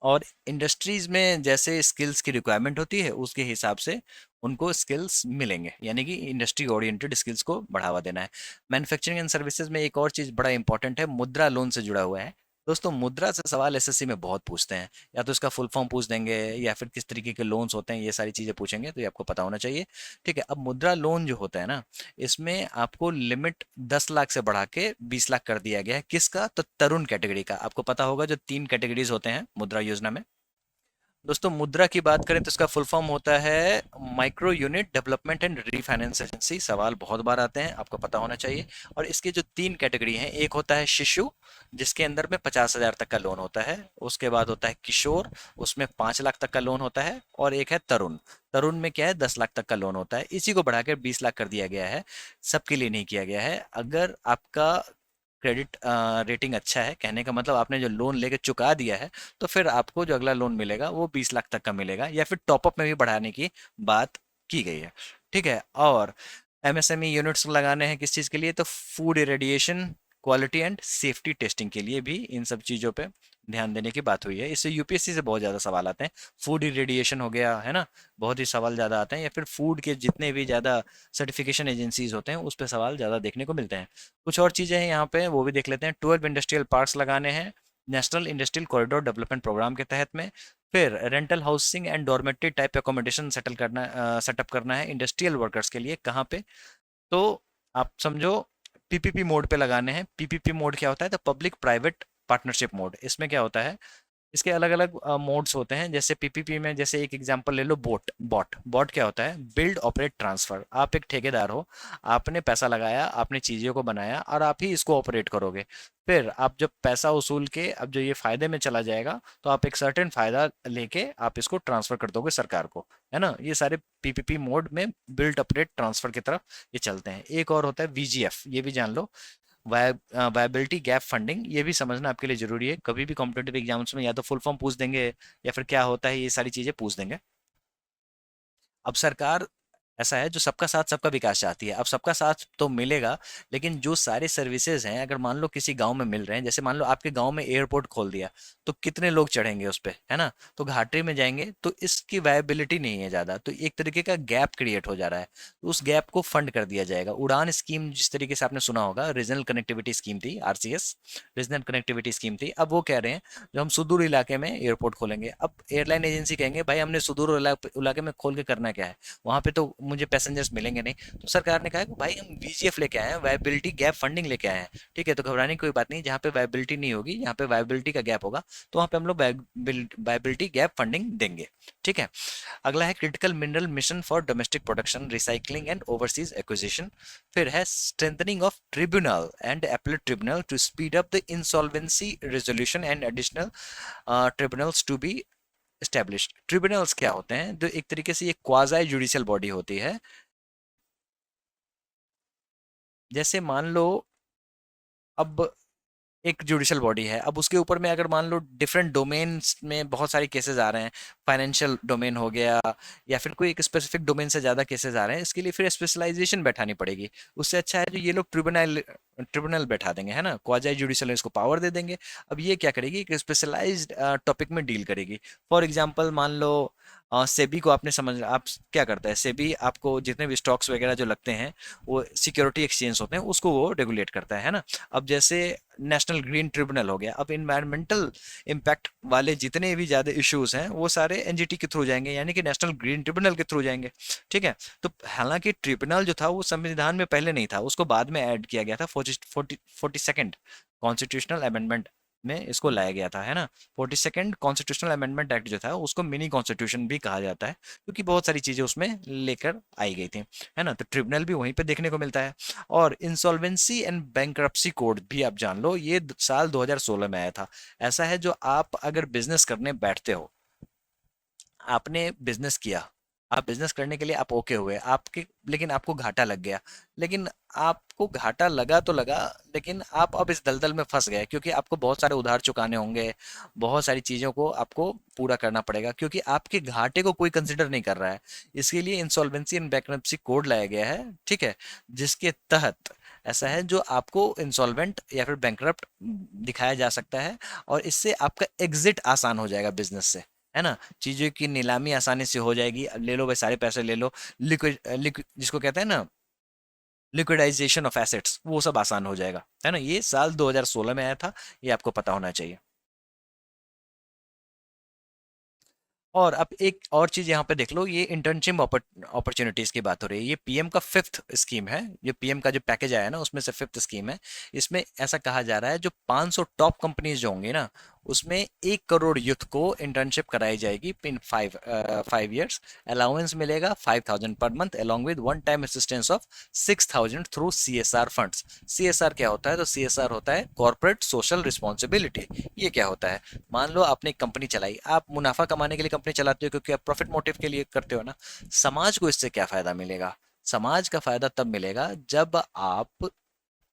और इंडस्ट्रीज में जैसे स्किल्स की रिक्वायरमेंट होती है, उसके हिसाब से उनको स्किल्स मिलेंगे, यानी कि इंडस्ट्री ओरिएंटेड स्किल्स को बढ़ावा देना है। मैन्युफैक्चरिंग एंड सर्विसेज में एक और चीज़ बड़ा इंपॉर्टेंट है, मुद्रा लोन से जुड़ा हुआ है। दोस्तों, मुद्रा से सवाल एसएससी में बहुत पूछते हैं, या तो इसका फुल फॉर्म पूछ देंगे, या फिर किस तरीके के लोन्स होते हैं, ये सारी चीज़ें पूछेंगे, तो ये आपको पता होना चाहिए, ठीक है। अब मुद्रा लोन जो होता है ना, इसमें आपको लिमिट 10 लाख से बढ़ा के 20 लाख कर दिया गया है। किसका, तो तरुण कैटेगरी का। आपको पता होगा जो 3 कैटेगरीज होते हैं मुद्रा योजना में। दोस्तों, मुद्रा की बात करें तो इसका फुल फॉर्म होता है micro unit development and refinance agency. सवाल बहुत बार आते हैं, आपको पता होना चाहिए। और इसके जो 3 कैटेगरी हैं, एक होता है शिशु, जिसके अंदर में 50,000 तक का लोन होता है। उसके बाद होता है किशोर, उसमें 5 लाख तक का लोन होता है। और एक है तरुण। तरुण में क्या है, 10 लाख तक का लोन होता है। इसी को बढ़ाकर 20 लाख कर दिया गया है। सबके लिए नहीं किया गया है। अगर आपका क्रेडिट रेटिंग अच्छा है, कहने का मतलब आपने जो लोन लेके चुका दिया है, तो फिर आपको जो अगला लोन मिलेगा वो 20 लाख तक का मिलेगा, या फिर टॉपअप में भी बढ़ाने की बात की गई है, ठीक है। और एमएसएमई यूनिट्स लगाने हैं किस चीज़ के लिए, तो food irradiation, quality and safety testing के लिए भी इन सब चीज़ों पे ध्यान देने की बात हुई है। इससे यूपीएससी से बहुत ज़्यादा सवाल आते हैं। फूड इरेडिएशन हो गया, है ना, बहुत ही सवाल ज़्यादा आते हैं। या फिर फूड के जितने भी ज़्यादा सर्टिफिकेशन एजेंसीज होते हैं, उस पर सवाल ज़्यादा देखने को मिलते हैं। कुछ और चीज़ें हैं यहाँ पे, वो भी देख लेते हैं। 12 इंडस्ट्रियल पार्क्स लगाने हैं national industrial corridor development programme के तहत में। फिर rental housing and dormitory type accommodation setup करना है इंडस्ट्रियल वर्कर्स के लिए। कहाँ पे, तो आप समझो पीपीपी मोड पे लगाने हैं। पीपीपी मोड क्या होता है, तो पब्लिक प्राइवेट पार्टनरशिप मोड। इसमें क्या होता है, इसके अलग अलग मोड्स होते हैं। जैसे पीपीपी में, जैसे एक एग्जांपल ले लो, बॉट बॉट क्या होता है, बिल्ड ऑपरेट ट्रांसफर। आप एक ठेकेदार हो, आपने पैसा लगाया, आपने चीज़ों को बनाया, और आप ही इसको ऑपरेट करोगे। फिर आप जब पैसा वसूल के, अब जो ये फायदे में चला जाएगा, तो आप एक सर्टेन फायदा लेके आप इसको ट्रांसफर कर दोगे सरकार को, है ना। ये सारे पीपीपी मोड में बिल्ड ऑपरेट ट्रांसफर की तरफ ये चलते हैं। एक और होता है वीजीएफ, ये भी जान लो, वायबिलिटी गैप फंडिंग, ये भी समझना आपके लिए जरूरी है। कभी भी कॉम्पिटेटिव एग्जाम्स में या तो फुल फॉर्म पूछ देंगे या फिर क्या होता है, ये सारी चीजें पूछ देंगे। अब सरकार ऐसा है जो सबका साथ सबका विकास चाहती है। अब सबका साथ तो मिलेगा, लेकिन जो सारे सर्विसेज हैं अगर मान लो किसी गांव में मिल रहे हैं, जैसे मान लो आपके गांव में एयरपोर्ट खोल दिया, तो कितने लोग चढ़ेंगे उस पे, है ना? तो घाटे में जाएंगे, तो इसकी वायबिलिटी नहीं है ज़्यादा, तो एक तरीके का गैप क्रिएट हो जा रहा है। तो उस गैप को फंड कर दिया जाएगा। उड़ान स्कीम जिस तरीके से आपने सुना होगा, रीजनल कनेक्टिविटी स्कीम थी, आरसीएस, रीजनल कनेक्टिविटी स्कीम थी। अब वो कह रहे हैं जो हम सुदूर इलाके में एयरपोर्ट खोलेंगे। अब एयरलाइन एजेंसी कहेंगे भाई हमने सुदूर इलाके में खोल के करना क्या है, वहां पे तो मुझे पैसेंजर्स मिलेंगे नहीं। तो सरकार ने कहा कि भाई हम वीजीएफ लेके आए हैं, वायबिलिटी गैप फंडिंग लेके आए हैं। ठीक है, तो घबराने की कोई बात नहीं, जहाँ पे वायबिलिटी नहीं होगी, जहाँ पे वायबिलिटी का गैप होगा, तो वहाँ पे हम लोग वायबिलिटी गैप फंडिंग देंगे। ठीक है। अगला है critical mineral mission for domestic production, recycling and overseas acquisition. फिर है strengthening of tribunal and appellate tribunal to speed up the insolvency resolution and additional tribunals to be established. Tribunals क्या होते हैं? जो एक तरीके से ये क्वाजाई जुडिशियल बॉडी होती है। जैसे मान लो अब एक जुडिशियल बॉडी है, अब उसके ऊपर में अगर मान लो डिफरेंट डोमेन्स में बहुत सारे केसेस आ रहे हैं, फाइनेंशियल डोमेन हो गया या फिर कोई एक स्पेसिफिक डोमेन से ज़्यादा केसेस आ रहे हैं, इसके लिए फिर स्पेशलाइजेशन बैठानी पड़ेगी। उससे अच्छा है जो ये लोग ट्रिब्यूनल ट्रिब्यूनल बैठा देंगे, है ना, क्वाजाई जुडिशियल इसको पावर दे देंगे। अब ये क्या करेगी कि स्पेशलाइज्ड टॉपिक में डील करेगी। फॉर एग्जांपल मान लो सेबी को आपने समझ, आप क्या करता है सेबी, आपको जितने भी स्टॉक्स वगैरह जो लगते हैं, वो सिक्योरिटी एक्सचेंज होते हैं, उसको वो रेगुलेट करता है ना। अब जैसे नेशनल ग्रीन ट्रिब्यूनल हो गया, अब इन्वायरमेंटल इम्पैक्ट वाले जितने भी ज़्यादा इश्यूज हैं वो सारे एनजीटी के थ्रू जाएंगे, यानी कि नेशनल ग्रीन ट्रिब्यूनल के थ्रू जाएंगे। ठीक है। तो हालांकि ट्रिब्यूनल जो था वो संविधान में पहले नहीं था, उसको बाद में ऐड किया गया था 42nd कॉन्स्टिट्यूशनल अमेंडमेंट में इसको लाया गया था, है ना। 42nd कॉन्स्टिट्यूशनल अमेंडमेंट एक्ट जो था उसको मिनी कॉन्स्टिट्यूशन भी कहा जाता है, क्योंकि बहुत सारी चीजें उसमें लेकर आई गई थी, है ना। तो ट्रिब्यूनल भी वहीं पे देखने को मिलता है। और इंसॉल्वेंसी एंड बैंक्रप्सी कोड भी आप जान लो, ये साल 2016 में आया था। ऐसा है जो आप अगर बिजनेस करने बैठते हो, आपने बिजनेस किया, आप बिजनेस करने के लिए आप ओके हुए आपके, लेकिन आपको घाटा लग गया। लेकिन आपको घाटा लगा तो लगा, लेकिन आप अब इस दलदल में फंस गए, क्योंकि आपको बहुत सारे उधार चुकाने होंगे, बहुत सारी चीज़ों को आपको पूरा करना पड़ेगा, क्योंकि आपके घाटे को कोई कंसिडर नहीं कर रहा है। इसके लिए इंसॉल्वेंसी एंड बैंक्रप्सी कोड लाया गया है। ठीक है। जिसके तहत ऐसा है जो आपको इंसॉल्वेंट या फिर बैंकरप्ट दिखाया जा सकता है, और इससे आपका एग्जिट आसान हो जाएगा बिजनेस से, है ना। चीज़ों की नीलामी आसानी से हो जाएगी, अब ले लो भाई सारे पैसे ले लो। लिक्विड लिक्विड जिसको कहते हैं ना, लिक्विडाइजेशन ऑफ एसेट्स, वो सब आसान हो जाएगा, है ना। ये साल 2016 में आया था, ये आपको पता होना चाहिए। और अब एक और चीज यहाँ पे देख लो, ये इंटर्नशिप अपॉर्चुनिटीज की बात हो रही है। ये पीएम का फिफ्थ स्कीम है, ये पीएम का जो पैकेज आया है ना उसमें से फिफ्थ स्कीम है। इसमें ऐसा कहा जा रहा है जो 500 टॉप कंपनीज जो होंगी ना, उसमें 1 करोड़ यूथ को इंटर्नशिप कराई जाएगी इन 5 ईयर्स। अलाउंस मिलेगा 5,000 per month, along with one time assistance of 6,000 through CSR funds. CSR क्या होता है? तो सीएसआर होता है कॉर्पोरेट सोशल रिस्पॉन्सिबिलिटी। ये क्या होता है? मान लो आपने एक कंपनी चलाई, आप मुनाफा कमाने के लिए कंपनी चलाते हो, क्योंकि आप प्रॉफिट मोटिव के लिए करते हो ना। समाज को इससे क्या फायदा मिलेगा? समाज का फायदा तब मिलेगा जब आप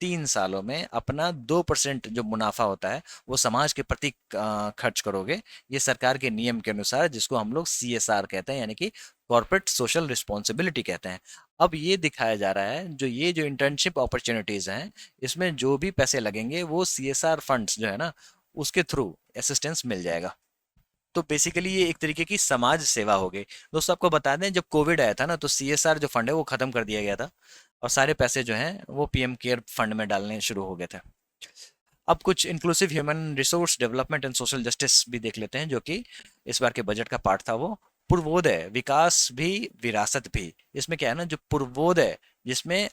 3 सालों में अपना 2% जो मुनाफा होता है वो समाज के प्रति खर्च करोगे। ये सरकार के नियम के अनुसार, जिसको हम लोग सीएसआर कहते हैं, यानी कि कॉर्पोरेट सोशल रिस्पॉन्सिबिलिटी कहते हैं। अब ये दिखाया जा रहा है जो ये जो इंटर्नशिप अपॉर्चुनिटीज हैं, इसमें जो भी पैसे लगेंगे वो सीएसआर फंड्स जो है ना, उसके थ्रू असिस्टेंस मिल जाएगा। तो बेसिकली ये एक तरीके की समाज सेवा हो गई। दोस्तों आपको बता दें, जब कोविड आया था ना, तो सीएसआर जो फंड है वो खत्म कर दिया गया था, और सारे पैसे जो हैं वो पीएम केयर फंड में डालने शुरू हो गए थे। अब कुछ inclusive human resource development and social justice भी देख लेते हैं, जो कि इस बार के बजट का पार्ट था। वो पूर्वोदय विकास भी विरासत भी। इसमें क्या है ना, जो पूर्वोदय, जिसमें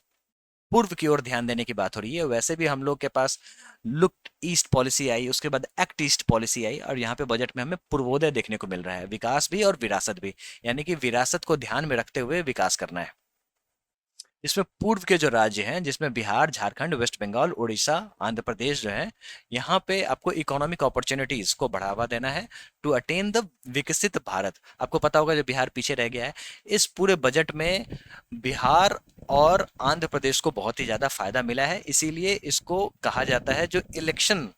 पूर्व की ओर ध्यान देने की बात हो रही है। वैसे भी हम लोग के पास लुक ईस्ट पॉलिसी आई, उसके बाद एक्ट ईस्ट पॉलिसी आई, और यहाँ पे बजट में हमें पूर्वोदय देखने को मिल रहा है, विकास भी और विरासत भी, यानी कि विरासत को ध्यान में रखते हुए विकास करना है। इसमें पूर्व के जो राज्य हैं, जिसमें बिहार, झारखंड, वेस्ट बंगाल, उड़ीसा, आंध्र प्रदेश जो है, यहाँ पे आपको इकोनॉमिक अपॉर्चुनिटीज को बढ़ावा देना है टू अटेन द विकसित भारत। आपको पता होगा जो बिहार पीछे रह गया है, इस पूरे बजट में बिहार और आंध्र प्रदेश को बहुत ही ज्यादा फायदा मिला है, इसीलिए इसको कहा जाता है जो इलेक्शन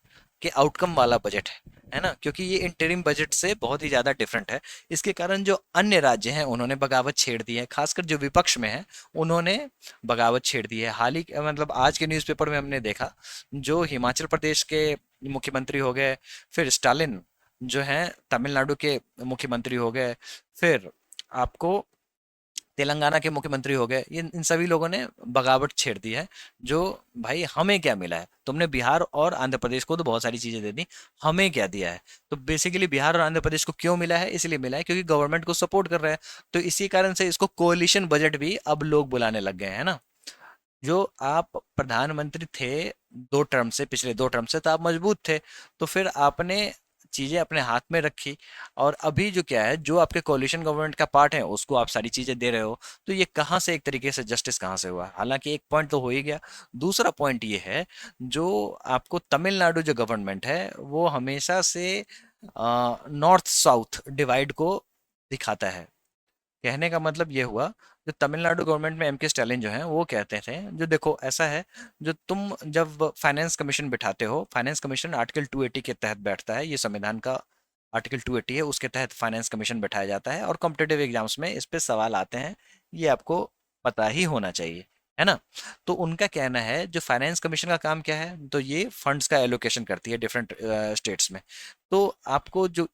के आउटकम वाला बजट है ना, क्योंकि ये इंटरिम बजट से बहुत ही ज्यादा डिफरेंट है। इसके कारण जो अन्य राज्य हैं उन्होंने बगावत छेड़ दी है, खासकर जो विपक्ष में है उन्होंने बगावत छेड़ दी है। हाल ही मतलब आज के न्यूज़पेपर में हमने देखा, जो हिमाचल प्रदेश के मुख्यमंत्री हो गए, फिर स्टालिन जो हैं तमिलनाडु के मुख्यमंत्री हो गए, फिर आपको तेलंगाना के मुख्यमंत्री हो गए, ये इन सभी लोगों ने बगावत छेड़ दी है। जो भाई हमें क्या मिला है, तुमने बिहार और आंध्र प्रदेश को तो बहुत सारी चीजें दे दी, हमें क्या दिया है? तो बेसिकली बिहार और आंध्र प्रदेश को क्यों मिला है? इसलिए मिला है क्योंकि गवर्नमेंट को सपोर्ट कर रहे हैं। तो इसी कारण से इसको कोalition बजट भी अब लोग बुलाने लग गए हैं ना। जो आप प्रधानमंत्री थे 2 टर्म से, पिछले 2 टर्म से, तो आप मजबूत थे, तो फिर आपने चीजें अपने हाथ में रखी। और अभी जो क्या है, जो आपके कोलिशन गवर्नमेंट का पार्ट है उसको आप सारी चीजें दे रहे हो, तो ये कहाँ से एक तरीके से जस्टिस कहाँ से हुआ? हालांकि एक पॉइंट तो हो ही गया। दूसरा पॉइंट ये है, जो आपको तमिलनाडु जो गवर्नमेंट है वो हमेशा से नॉर्थ साउथ डिवाइड को दिखाता है। कहने का मतलब ये हुआ, जो तमिलनाडु गवर्नमेंट में एम के स्टालिन जो हैं वो कहते थे, जो देखो ऐसा है, जो तुम जब फाइनेंस कमीशन बिठाते हो, फाइनेंस कमीशन आर्टिकल 280 के तहत बैठता है, ये संविधान का आर्टिकल 280 है, उसके तहत फाइनेंस कमीशन बैठाया जाता है और कॉम्पिटेटिव एग्जाम्स में इस पे सवाल आते हैं, ये आपको पता ही होना चाहिए, है ना। तो उनका कहना है जो फाइनेंस कमीशन का काम क्या है, तो ये फंड्स का एलोकेशन करती है डिफरेंट स्टेट्स में। तो आपको जो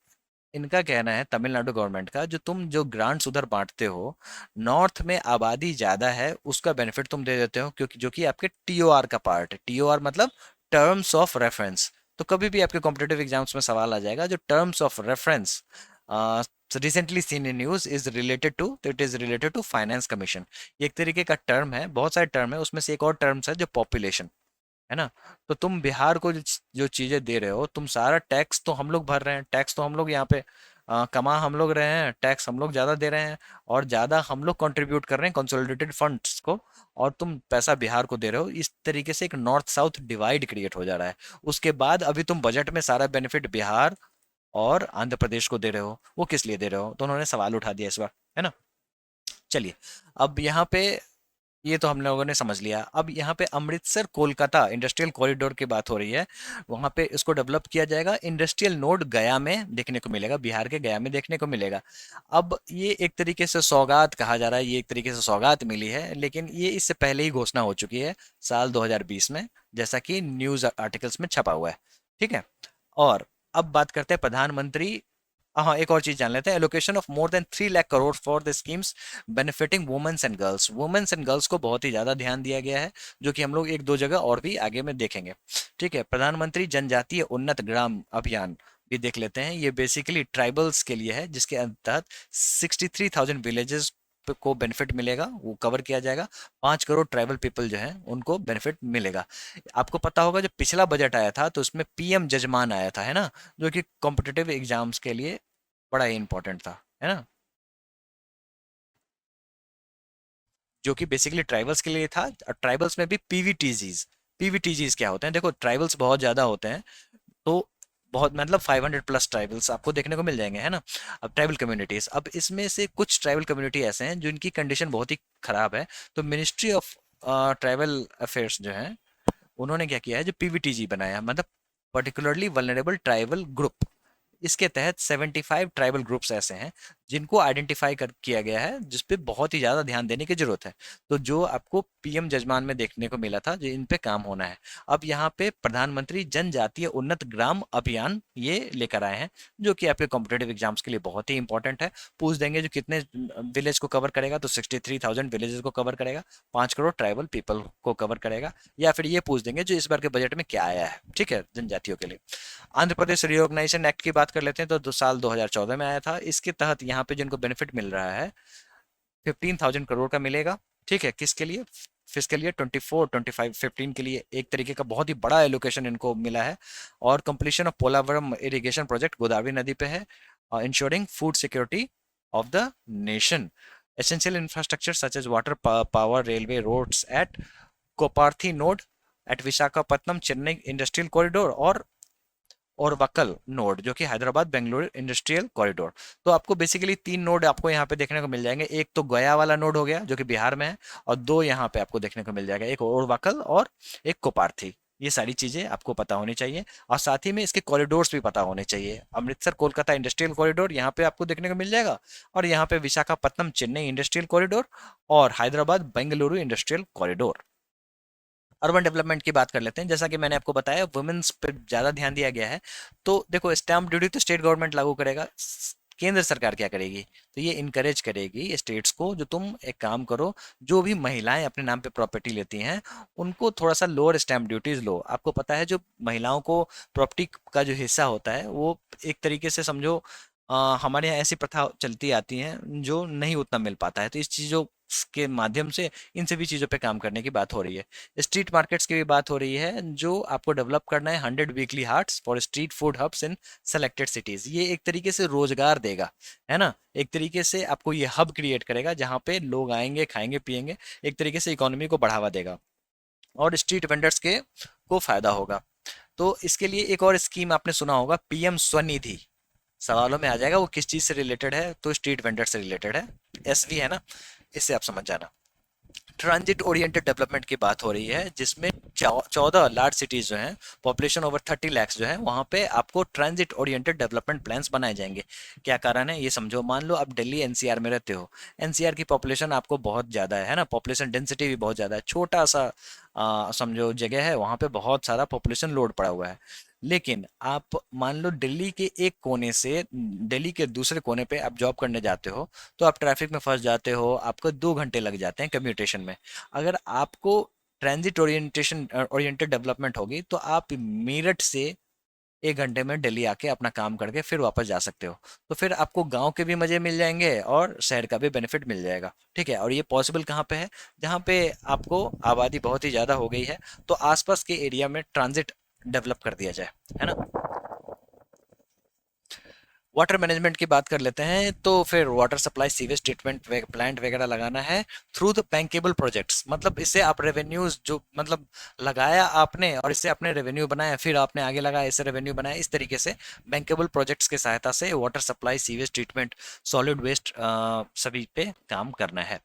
इनका कहना है तमिलनाडु गवर्नमेंट का, जो तुम जो ग्रांट्स उधर बांटते हो, नॉर्थ में आबादी ज्यादा है उसका बेनिफिट तुम दे देते हो, क्योंकि जो कि आपके टीओआर का पार्ट है। टीओआर मतलब टर्म्स ऑफ रेफरेंस। तो कभी भी आपके कॉम्पिटेटिव एग्जाम्स में सवाल आ जाएगा, जो terms of reference recently seen in news is related to, तो it is related to finance commission. ये एक तरीके का टर्म है, बहुत सारे टर्म है, उसमें से एक और टर्म्स है जो पॉपुलेशन, है ना। तो तुम बिहार को जो चीजें दे रहे हो, तुम सारा टैक्स तो हम लोग भर रहे हैं, टैक्स तो हम लोग यहाँ पे कमा हम लोग रहे हैं, टैक्स हम लोग ज्यादा दे रहे हैं, और ज्यादा हम लोग कंट्रीब्यूट कर रहे हैं कंसोलिडेटेड फंड्स को, और तुम पैसा बिहार को दे रहे हो। इस तरीके से एक नॉर्थ साउथ डिवाइड क्रिएट हो जा रहा है। उसके बाद अभी तुम बजट में सारा बेनिफिट बिहार और आंध्र प्रदेश को दे रहे हो, वो किस लिए दे रहे हो? तो उन्होंने सवाल उठा दिया इस बार, है ना। चलिए, अब यहाँ पे ये तो हम लोगों ने समझ लिया। अब यहाँ पे अमृतसर कोलकाता इंडस्ट्रियल कॉरिडोर की बात हो रही है, वहाँ पे इसको डेवलप किया जाएगा। इंडस्ट्रियल नोड गया में देखने को मिलेगा, बिहार के गया में देखने को मिलेगा। अब ये एक तरीके से सौगात कहा जा रहा है, ये एक तरीके से सौगात मिली है, लेकिन ये इससे पहले ही घोषणा हो चुकी है साल 2020 में, जैसा कि न्यूज आर्टिकल्स में छपा हुआ है। ठीक है। और अब बात करते हैं प्रधानमंत्री। हाँ, एक और चीज जान लेते हैं, allocation of more than 3 lakh crore for the schemes benefiting womens and girls. Womens and girls को बहुत ही ज्यादा ध्यान दिया गया है, जो कि हम लोग एक दो जगह और भी आगे में देखेंगे। ठीक है। प्रधानमंत्री जनजातीय उन्नत ग्राम अभियान भी देख लेते हैं। ये बेसिकली ट्राइबल्स के लिए है, जिसके तहत 63,000 विलेजेस को बेनिफिट मिलेगा, वो कवर किया जाएगा। 5 करोड़ ट्राइबल पीपल जो हैं उनको बेनिफिट मिलेगा। आपको पता होगा, जो पिछला बजट आया था तो उसमें पीएम जजमान आया था, है ना, जो कि कॉम्पिटिटिव एग्जाम्स के लिए बड़ा ही इंपॉर्टेंट था, है ना, जो कि बेसिकली ट्राइबल्स के लिए था। ट्राइबल्स में भी पीवीटीजीज, पीवीटीजीज क्या होते हैं? देखो, ट्राइबल्स बहुत ज्यादा होते हैं, तो बहुत मतलब 500+ ट्राइबल्स आपको देखने को मिल जाएंगे, है ना। अब ट्राइबल कम्युनिटीज, अब इसमें से कुछ ट्राइबल कम्युनिटी ऐसे हैं जिनकी कंडीशन बहुत ही खराब है। तो मिनिस्ट्री ऑफ ट्राइबल अफेयर्स जो है, उन्होंने क्या किया है, जो पीवीटीजी बनाया, मतलब पर्टिकुलरली वल्नरेबल ट्राइबल ग्रुप। इसके तहत 75 ट्राइबल ग्रुप्स ऐसे हैं जिनको आइडेंटिफाई कर किया गया है, जिस पे बहुत ही ज़्यादा ध्यान देने की जरूरत है। तो जो आपको पीएम जजमान में देखने को मिला था, जो इन पे काम होना है। अब यहाँ पे प्रधानमंत्री जनजातीय उन्नत ग्राम अभियान ये लेकर आए हैं, जो कि आपके कॉम्पिटेटिव एग्जाम्स के लिए बहुत ही इंपॉर्टेंट है। पूछ देंगे जो कितने विलेज को कवर करेगा, तो 63,000 विलेजेस को कवर करेगा, 5 करोड़ ट्राइबल पीपल को कवर करेगा। या फिर ये पूछ देंगे जो इस बार के बजट में क्या आया है, ठीक है, जनजातियों के लिए। आंध्र प्रदेश रिओर्गनाइजेशन एक्ट की बात कर लेते हैं, तो साल 2014 में आया था। इसके तहत यहाँ पे जिनको बेनिफिट मिल रहा है 15,000 करोड़ का मिलेगा। ठीक है, किसके लिए? फिस्कल ईयर 24 25 15 के लिए एक तरीके का बहुत ही बड़ा एलोकेशन इनको मिला है। और completion of Polavaram irrigation project Godavari नदी पे है, ensuring food security of the nation. Essential infrastructure such as water, power, railway, roads at Koparthi node at Visakhapatnam, Chennai industrial corridor और वक्कल नोड जो कि हैदराबाद बेंगलुरु इंडस्ट्रियल कॉरिडोर। तो आपको बेसिकली तीन नोड आपको यहाँ पे देखने को मिल जाएंगे। एक तो गया वाला नोड हो गया जो कि बिहार में है, और दो यहाँ पे आपको देखने को मिल जाएगा, एक और वक्कल और एक कोपार्थी। ये सारी चीजें आपको पता होनी चाहिए, और साथ ही में इसके कॉरिडोर्स भी पता होने चाहिए। अमृतसर कोलकाता इंडस्ट्रियल कॉरिडोर यहाँ पे आपको देखने को मिल जाएगा, और यहाँ पे विशाखापट्टनम चेन्नई इंडस्ट्रियल कॉरिडोर और Hyderabad Bengaluru industrial corridor. Urban development की बात कर लेते हैं। जैसा कि मैंने आपको बताया वुमेन्स पे ज़्यादा ध्यान दिया गया है। तो देखो, स्टैम्प ड्यूटी तो स्टेट गवर्नमेंट लागू करेगा। केंद्र सरकार क्या करेगी? तो ये इनकरेज करेगी स्टेट्स को, जो तुम एक काम करो, जो भी महिलाएं अपने नाम पे प्रॉपर्टी लेती हैं उनको थोड़ा सा लोअर स्टैम्प ड्यूटीज लो। आपको पता है जो महिलाओं को प्रॉपर्टी का जो हिस्सा होता है वो एक तरीके से समझो, हमारे यहाँ ऐसी प्रथा चलती आती हैं जो नहीं उतना मिल पाता है। तो इस चीज़ों के माध्यम से इन सभी चीज़ों पे काम करने की बात हो रही है। स्ट्रीट मार्केट्स की भी बात हो रही है, जो आपको डेवलप करना है 100 weekly haats for street food hubs in selected cities. ये एक तरीके से रोजगार देगा, है ना। एक तरीके से आपको ये हब क्रिएट करेगा जहाँ पे लोग आएंगे, खाएंगे, पिएंगे, एक तरीके से इकोनॉमी को बढ़ावा देगा, और स्ट्रीट वेंडर्स के को फायदा होगा। तो इसके लिए एक और स्कीम आपने सुना होगा, पीएम स्वनिधि। सवालों में आ जाएगा वो किस चीज से रिलेटेड है, तो स्ट्रीट वेंडर से रिलेटेड है। एसवी है ना, इससे आप समझ जाना। ट्रांजिट ओरिएंटेड डेवलपमेंट की बात हो रही है, जिसमें 14 लार्ज सिटीज जो हैं, पॉपुलेशन ओवर 30 lakhs जो है, वहां पे आपको ट्रांजिट ओरिएंटेड डेवलपमेंट प्लान्स बनाए जाएंगे। क्या कारण है ये समझो। मान लो आप दिल्ली एनसीआर में रहते हो, एनसीआर की पॉपुलेशन आपको बहुत ज़्यादा है ना, पॉपुलेशन डेंसिटी भी बहुत ज़्यादा है, छोटा सा समझो जगह है, वहाँ पे बहुत सारा पॉपुलेशन लोड पड़ा हुआ है। लेकिन आप मान लो दिल्ली के एक कोने से दिल्ली के दूसरे कोने पे आप जॉब करने जाते हो, तो आप ट्रैफिक में फंस जाते हो, आपको 2 घंटे लग जाते हैं कम्यूटेशन में। अगर आपको ट्रांजिट ओरिएंटेड डेवलपमेंट होगी तो आप मेरठ से 1 घंटे में दिल्ली आके अपना काम करके फिर वापस जा सकते हो। तो फिर आपको गांव के भी मजे मिल जाएंगे और शहर का भी बेनिफिट मिल जाएगा। ठीक है, और ये पॉसिबल कहाँ पे है? जहाँ पे आपको आबादी बहुत ही ज़्यादा हो गई है, तो आसपास के एरिया में ट्रांजिट डेवलप कर दिया जाए, है ना। वाटर मैनेजमेंट की बात कर लेते हैं, तो फिर water supply, sewage treatment plant वगैरह लगाना है थ्रू द बैंकेबल प्रोजेक्ट्स। मतलब इससे आप रेवेन्यूज जो मतलब लगाया आपने और इससे आपने रेवेन्यू बनाया, फिर आपने आगे लगाया, इससे रेवेन्यू बनाया, इस तरीके से बैंकेबल प्रोजेक्ट्स की सहायता से water supply, sewage treatment, solid waste सभी पे काम करना है।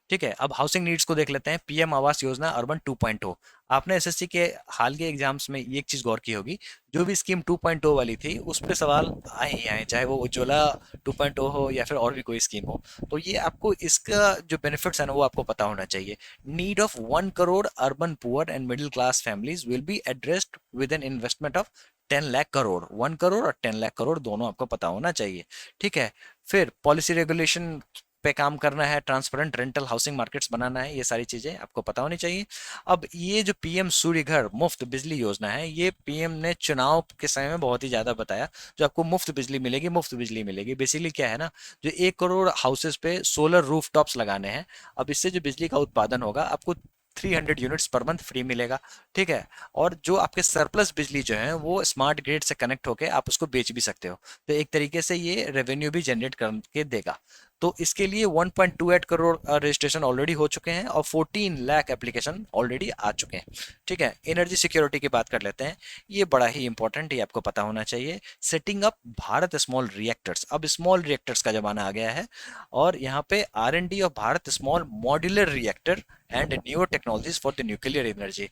ठीक है, अब हाउसिंग नीड्स को देख लेते हैं। PM Awas Yojana urban 2.0। आपने एसएससी के हाल के एग्जाम्स में ये एक चीज गौर की होगी, जो भी स्कीम 2.0 वाली थी उस पे सवाल आए ही आए, चाहे वो उज्ज्वला 2.0 हो या फिर और भी कोई स्कीम हो। तो ये आपको इसका जो बेनिफिट्स है ना वो आपको पता होना चाहिए। Need of 1 crore urban poor and middle class families will be addressed with an investment of 10 lakh crore. 1 crore और 10 लाख करोड़ दोनों आपको पता होना चाहिए। ठीक है, फिर पॉलिसी रेगुलेशन पे काम करना है, ट्रांसपेरेंट रेंटल हाउसिंग मार्केट्स बनाना है, ये सारी चीजें आपको पता होनी चाहिए। अब ये जो पीएम सूर्य घर मुफ्त बिजली योजना है, ये पीएम ने चुनाव के समय में बहुत ही ज्यादा बताया, जो आपको मुफ्त बिजली मिलेगी, मुफ्त बिजली मिलेगी। बेसिकली क्या है ना, जो 1 करोड़ हाउसेस पे सोलर रूफ टॉप्स लगाने हैं। अब इससे जो बिजली का उत्पादन होगा आपको 300 यूनिट्स पर मंथ फ्री मिलेगा। ठीक है, और जो आपके सरप्लस बिजली जो है वो स्मार्ट ग्रिड से कनेक्ट होके आप उसको बेच भी सकते हो। तो एक तरीके से ये रेवेन्यू भी जनरेट करके देगा। तो इसके लिए 1.28 करोड़ रजिस्ट्रेशन ऑलरेडी हो चुके हैं और 14 लाख एप्लीकेशन ऑलरेडी आ चुके हैं। ठीक है, एनर्जी सिक्योरिटी की बात कर लेते हैं। ये बड़ा ही इंपॉर्टेंट, ये आपको पता होना चाहिए। Setting up Bharat small reactors. अब स्मॉल रिएक्टर्स का जमाना आ गया है, और यहाँ पे R&D of Bharat small modular reactor and newer technologies for the nuclear energy.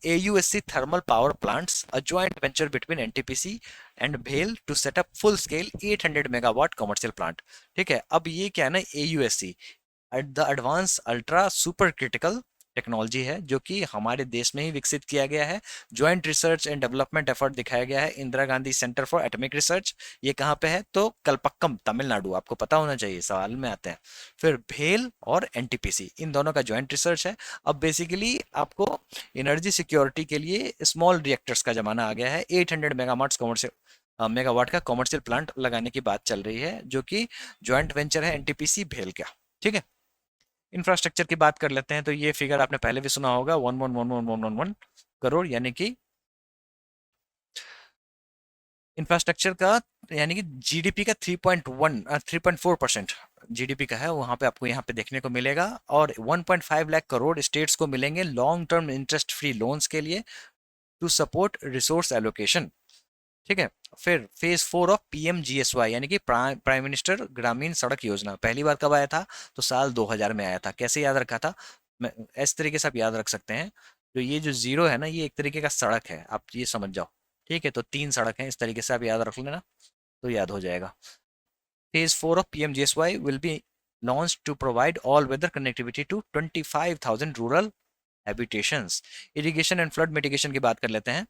AUSC thermal power plants, a joint venture between NTPC and BHEL to set up full scale 800 megawatt commercial plant. ठीक है, अब ये क्या है ना, AUSC the advance ultra super critical technology है, जो कि हमारे देश में ही विकसित किया गया है। Joint research and development effort दिखाया गया है Indira Gandhi centre for atomic research. ये कहाँ पे है? तो कलपक्कम तमिलनाडु, आपको पता होना चाहिए, सवाल में आते हैं। फिर भेल और एनटीपीसी, इन दोनों का ज्वाइंट रिसर्च है। अब बेसिकली आपको एनर्जी सिक्योरिटी के लिए स्मॉल रिएक्टर्स का जमाना आ गया है। 800 मेगावाट्स कमर्शियल मेगावाट का कमर्शियल प्लांट लगाने की बात चल रही है, जो कि ज्वाइंट वेंचर है एनटीपीसी भेल का। ठीक है, इंफ्रास्ट्रक्चर की बात कर लेते हैं, तो ये फिगर आपने पहले भी सुना होगा, 1111111 करोड़, यानी कि इंफ्रास्ट्रक्चर का, यानी कि जीडीपी का 3.4%। जीडीपी का है, वहां पे आपको यहाँ पे देखने को मिलेगा। और 1.5 लाख करोड़ स्टेट्स को मिलेंगे long term interest free loans के लिए, टू सपोर्ट रिसोर्स एलोकेशन। ठीक है। फिर फेज 4 ऑफ पीएमजीएसवाई, यानी कि प्राइम मिनिस्टर ग्रामीण सड़क योजना, पहली बार कब आया था? तो साल 2000 में आया था। कैसे याद रखा था? मैं इस तरीके से आप याद रख सकते हैं, तो ये जो जीरो है ना, ये एक तरीके का सड़क है, आप ये समझ जाओ। ठीक है, तो 3 सड़क हैं, इस तरीके से आप याद रख लेना, तो याद हो जाएगा। Phase 4 of PMGSY will be launched to provide all-weather connectivity to 25,000 rural habitations। Irrigation and flood mitigation की बात कर लेते हैं।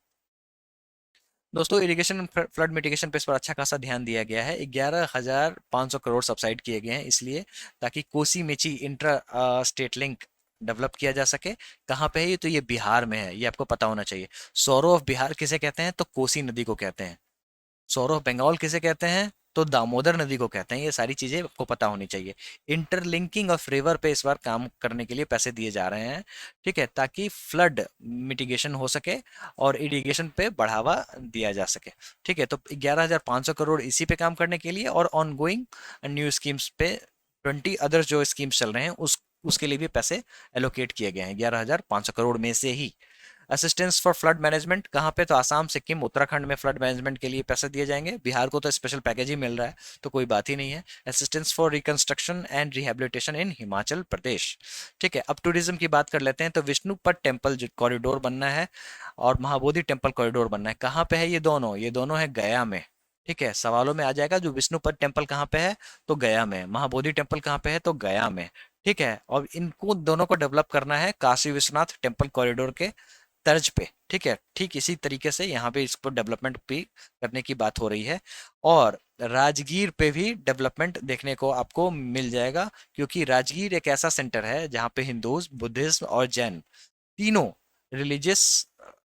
दोस्तों, इरिगेशन एंड फ्लड मिटिगेशन पे इस पर अच्छा खासा ध्यान दिया गया है। 11,500 करोड़ सब्साइड किए गए हैं, इसलिए ताकि Kosi Mechi intra state link develop किया जा सके। कहाँ पे है ये? तो ये बिहार में है, ये आपको पता होना चाहिए। सौरो ऑफ बिहार किसे कहते हैं? तो कोसी नदी को कहते हैं। सौर ऑफ बंगाल किसे कहते हैं? तो दामोदर नदी को कहते हैं। ये सारी चीजें आपको पता होनी चाहिए। इंटरलिंकिंग ऑफ रिवर पे इस बार काम करने के लिए पैसे दिए जा रहे हैं। ठीक है, ताकि फ्लड मिटिगेशन हो सके और इरिगेशन पे बढ़ावा दिया जा सके। ठीक है, तो 11,500 करोड़ इसी पे काम करने के लिए, और ऑनगोइंग न्यू स्कीम्स पे 20 अदर जो स्कीम्स चल रहे हैं उसके लिए भी पैसे एलोकेट किए गए हैं 11,500 करोड़ में से ही। असिस्टेंस फॉर फ्लड मैनेजमेंट कहाँ पे? तो आसाम, सिक्किम, उत्तराखंड में फ्लड मैनेजमेंट के लिए पैसे दिए जाएंगे। बिहार को तो स्पेशल पैकेज ही मिल रहा है, तो कोई बात ही नहीं है। Assistance for reconstruction and rehabilitation in Himachal Pradesh. ठीक है, अब टूरिज्म की बात कर लेते हैं। तो विष्णुपद टेम्पल कॉरिडोर बनना है, और महाबोधि टेम्पल कॉरिडोर बनना है। कहाँ पे है ये दोनों? ये दोनों है गया में। ठीक है, सवालों में आ जाएगा, जो विष्णुपद टेम्पल कहाँ पे है? तो गया में। महाबोधि टेम्पल कहाँ पे है? तो गया में। ठीक है, और इनको दोनों को डेवलप करना है काशी विश्वनाथ टेम्पल कॉरिडोर के तर्ज पे। ठीक है, ठीक इसी तरीके से यहाँ पे इसको डेवलपमेंट भी करने की बात हो रही है। और राजगीर पे भी डेवलपमेंट देखने को आपको मिल जाएगा, क्योंकि राजगीर एक ऐसा सेंटर है जहाँ पे हिंदूज, बुद्धिज्म और जैन तीनों रिलीजियस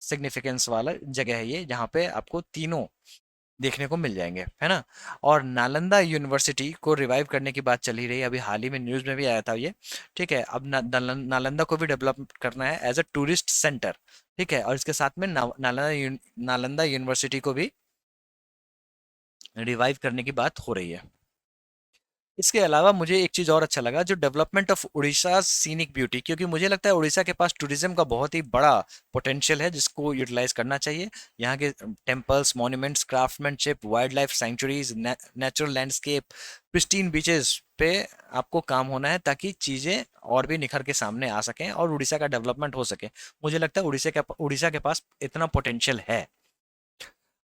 सिग्निफिकेंस वाला जगह है ये, जहाँ पे आपको तीनों देखने को मिल जाएंगे, है ना। और नालंदा यूनिवर्सिटी को रिवाइव करने की बात चल ही रही है, अभी हाल ही में न्यूज़ में भी आया था ये। ठीक है, अब नालंदा को भी डेवलप करना है एज अ टूरिस्ट सेंटर। ठीक है, और इसके साथ में नालंदा यूनिवर्सिटी को भी रिवाइव करने की बात हो रही है। इसके अलावा मुझे एक चीज़ और अच्छा लगा, जो development of Orissa scenic beauty, क्योंकि मुझे लगता है उड़ीसा के पास टूरिज्म का बहुत ही बड़ा पोटेंशियल है, जिसको यूटिलाइज करना चाहिए। यहाँ के temples, monuments, craftsmanship, wild life sanctuaries, natural landscape, pristine beaches पे आपको काम होना है, ताकि चीज़ें और भी निखर के सामने आ सकें और उड़ीसा का डेवलपमेंट हो सके। मुझे लगता है उड़ीसा के पास इतना पोटेंशियल है।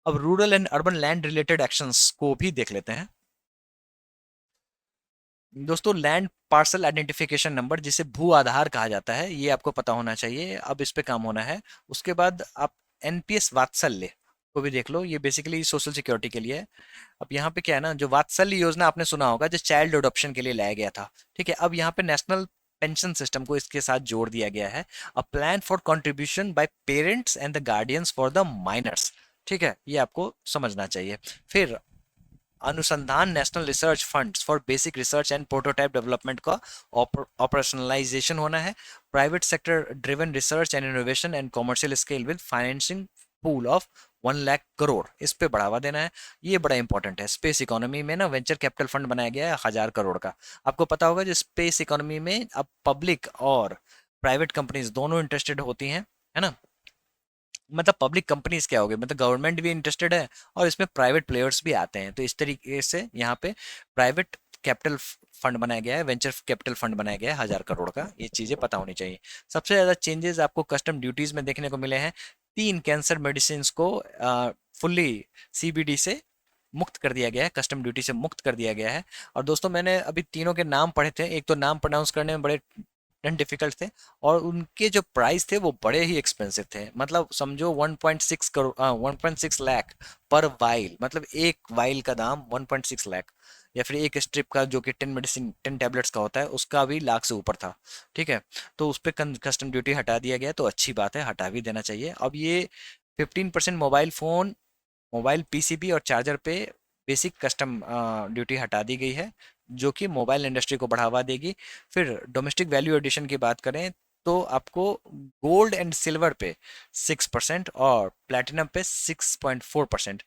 अब rural and urban land related actions को भी देख लेते हैं। दोस्तों, लैंड पार्सल आइडेंटिफिकेशन नंबर, जिसे भू आधार कहा जाता है, ये आपको पता होना चाहिए। अब इस पे काम होना है। उसके बाद आप एनपीएस वात्सल्य को भी देख लो, ये बेसिकली सोशल सिक्योरिटी के लिए है। अब यहाँ पे क्या है ना, जो वात्सल्य योजना आपने सुना होगा, जो चाइल्ड अडॉप्शन के लिए लाया गया था। ठीक है, अब यहाँ पे नेशनल पेंशन सिस्टम को इसके साथ जोड़ दिया गया है। A plan for contribution by parents and the guardians for the minors. ठीक है, ये आपको समझना चाहिए। फिर Anusandhan, national research funds for basic research and prototype development का ऑपरेशनलाइजेशन होना है। Private sector driven research and innovation and commercial scale with financing pool of 1 lakh crore, इस पे बढ़ावा देना है। ये बड़ा इंपॉर्टेंट है। स्पेस इकोनॉमी में ना वेंचर कैपिटल फंड बनाया गया है 1,000 करोड़ का। आपको पता होगा, जो स्पेस इकोनॉमी में अब पब्लिक और प्राइवेट कंपनीज दोनों इंटरेस्टेड होती हैं, है ना। मतलब पब्लिक कंपनीज क्या हो गई, मतलब गवर्नमेंट भी इंटरेस्टेड है और इसमें प्राइवेट प्लेयर्स भी आते हैं। तो इस तरीके से यहाँ पे प्राइवेट कैपिटल फंड बनाया गया है, वेंचर कैपिटल फंड बनाया गया है 1,000 करोड़ का। ये चीजें पता होनी चाहिए। सबसे ज्यादा चेंजेस आपको कस्टम ड्यूटीज में देखने को मिले हैं। 3 कैंसर मेडिसिन को फुल्ली सीबीडी से मुक्त कर दिया गया है, कस्टम ड्यूटी से मुक्त कर दिया गया है। और दोस्तों, मैंने अभी तीनों के नाम पढ़े थे, एक तो नाम प्रोनाउंस करने में बड़े डिफिकल्ट थे, और उनके जो प्राइस थे वो बड़े ही एक्सपेंसिव थे। मतलब समझो 1.6 करोड़, 1.6 लाख पर वाइल, मतलब एक वाइल का दाम 1.6 लाख। या फिर एक स्ट्रिप का, जो कि 10 टैबलेट्स का होता है, उसका भी लाख से ऊपर था। ठीक है, तो उस पर कस्टम ड्यूटी हटा दिया गया, तो अच्छी बात है, हटा भी देना चाहिए। अब ये 15% मोबाइल फ़ोन, मोबाइल पीसीबी और चार्जर पे बेसिक कस्टम ड्यूटी हटा दी गई है, जो कि मोबाइल इंडस्ट्री को बढ़ावा देगी। फिर डोमेस्टिक वैल्यू एडिशन की बात करें, तो आपको गोल्ड एंड सिल्वर पे 6% और प्लैटिनम पे 6.4%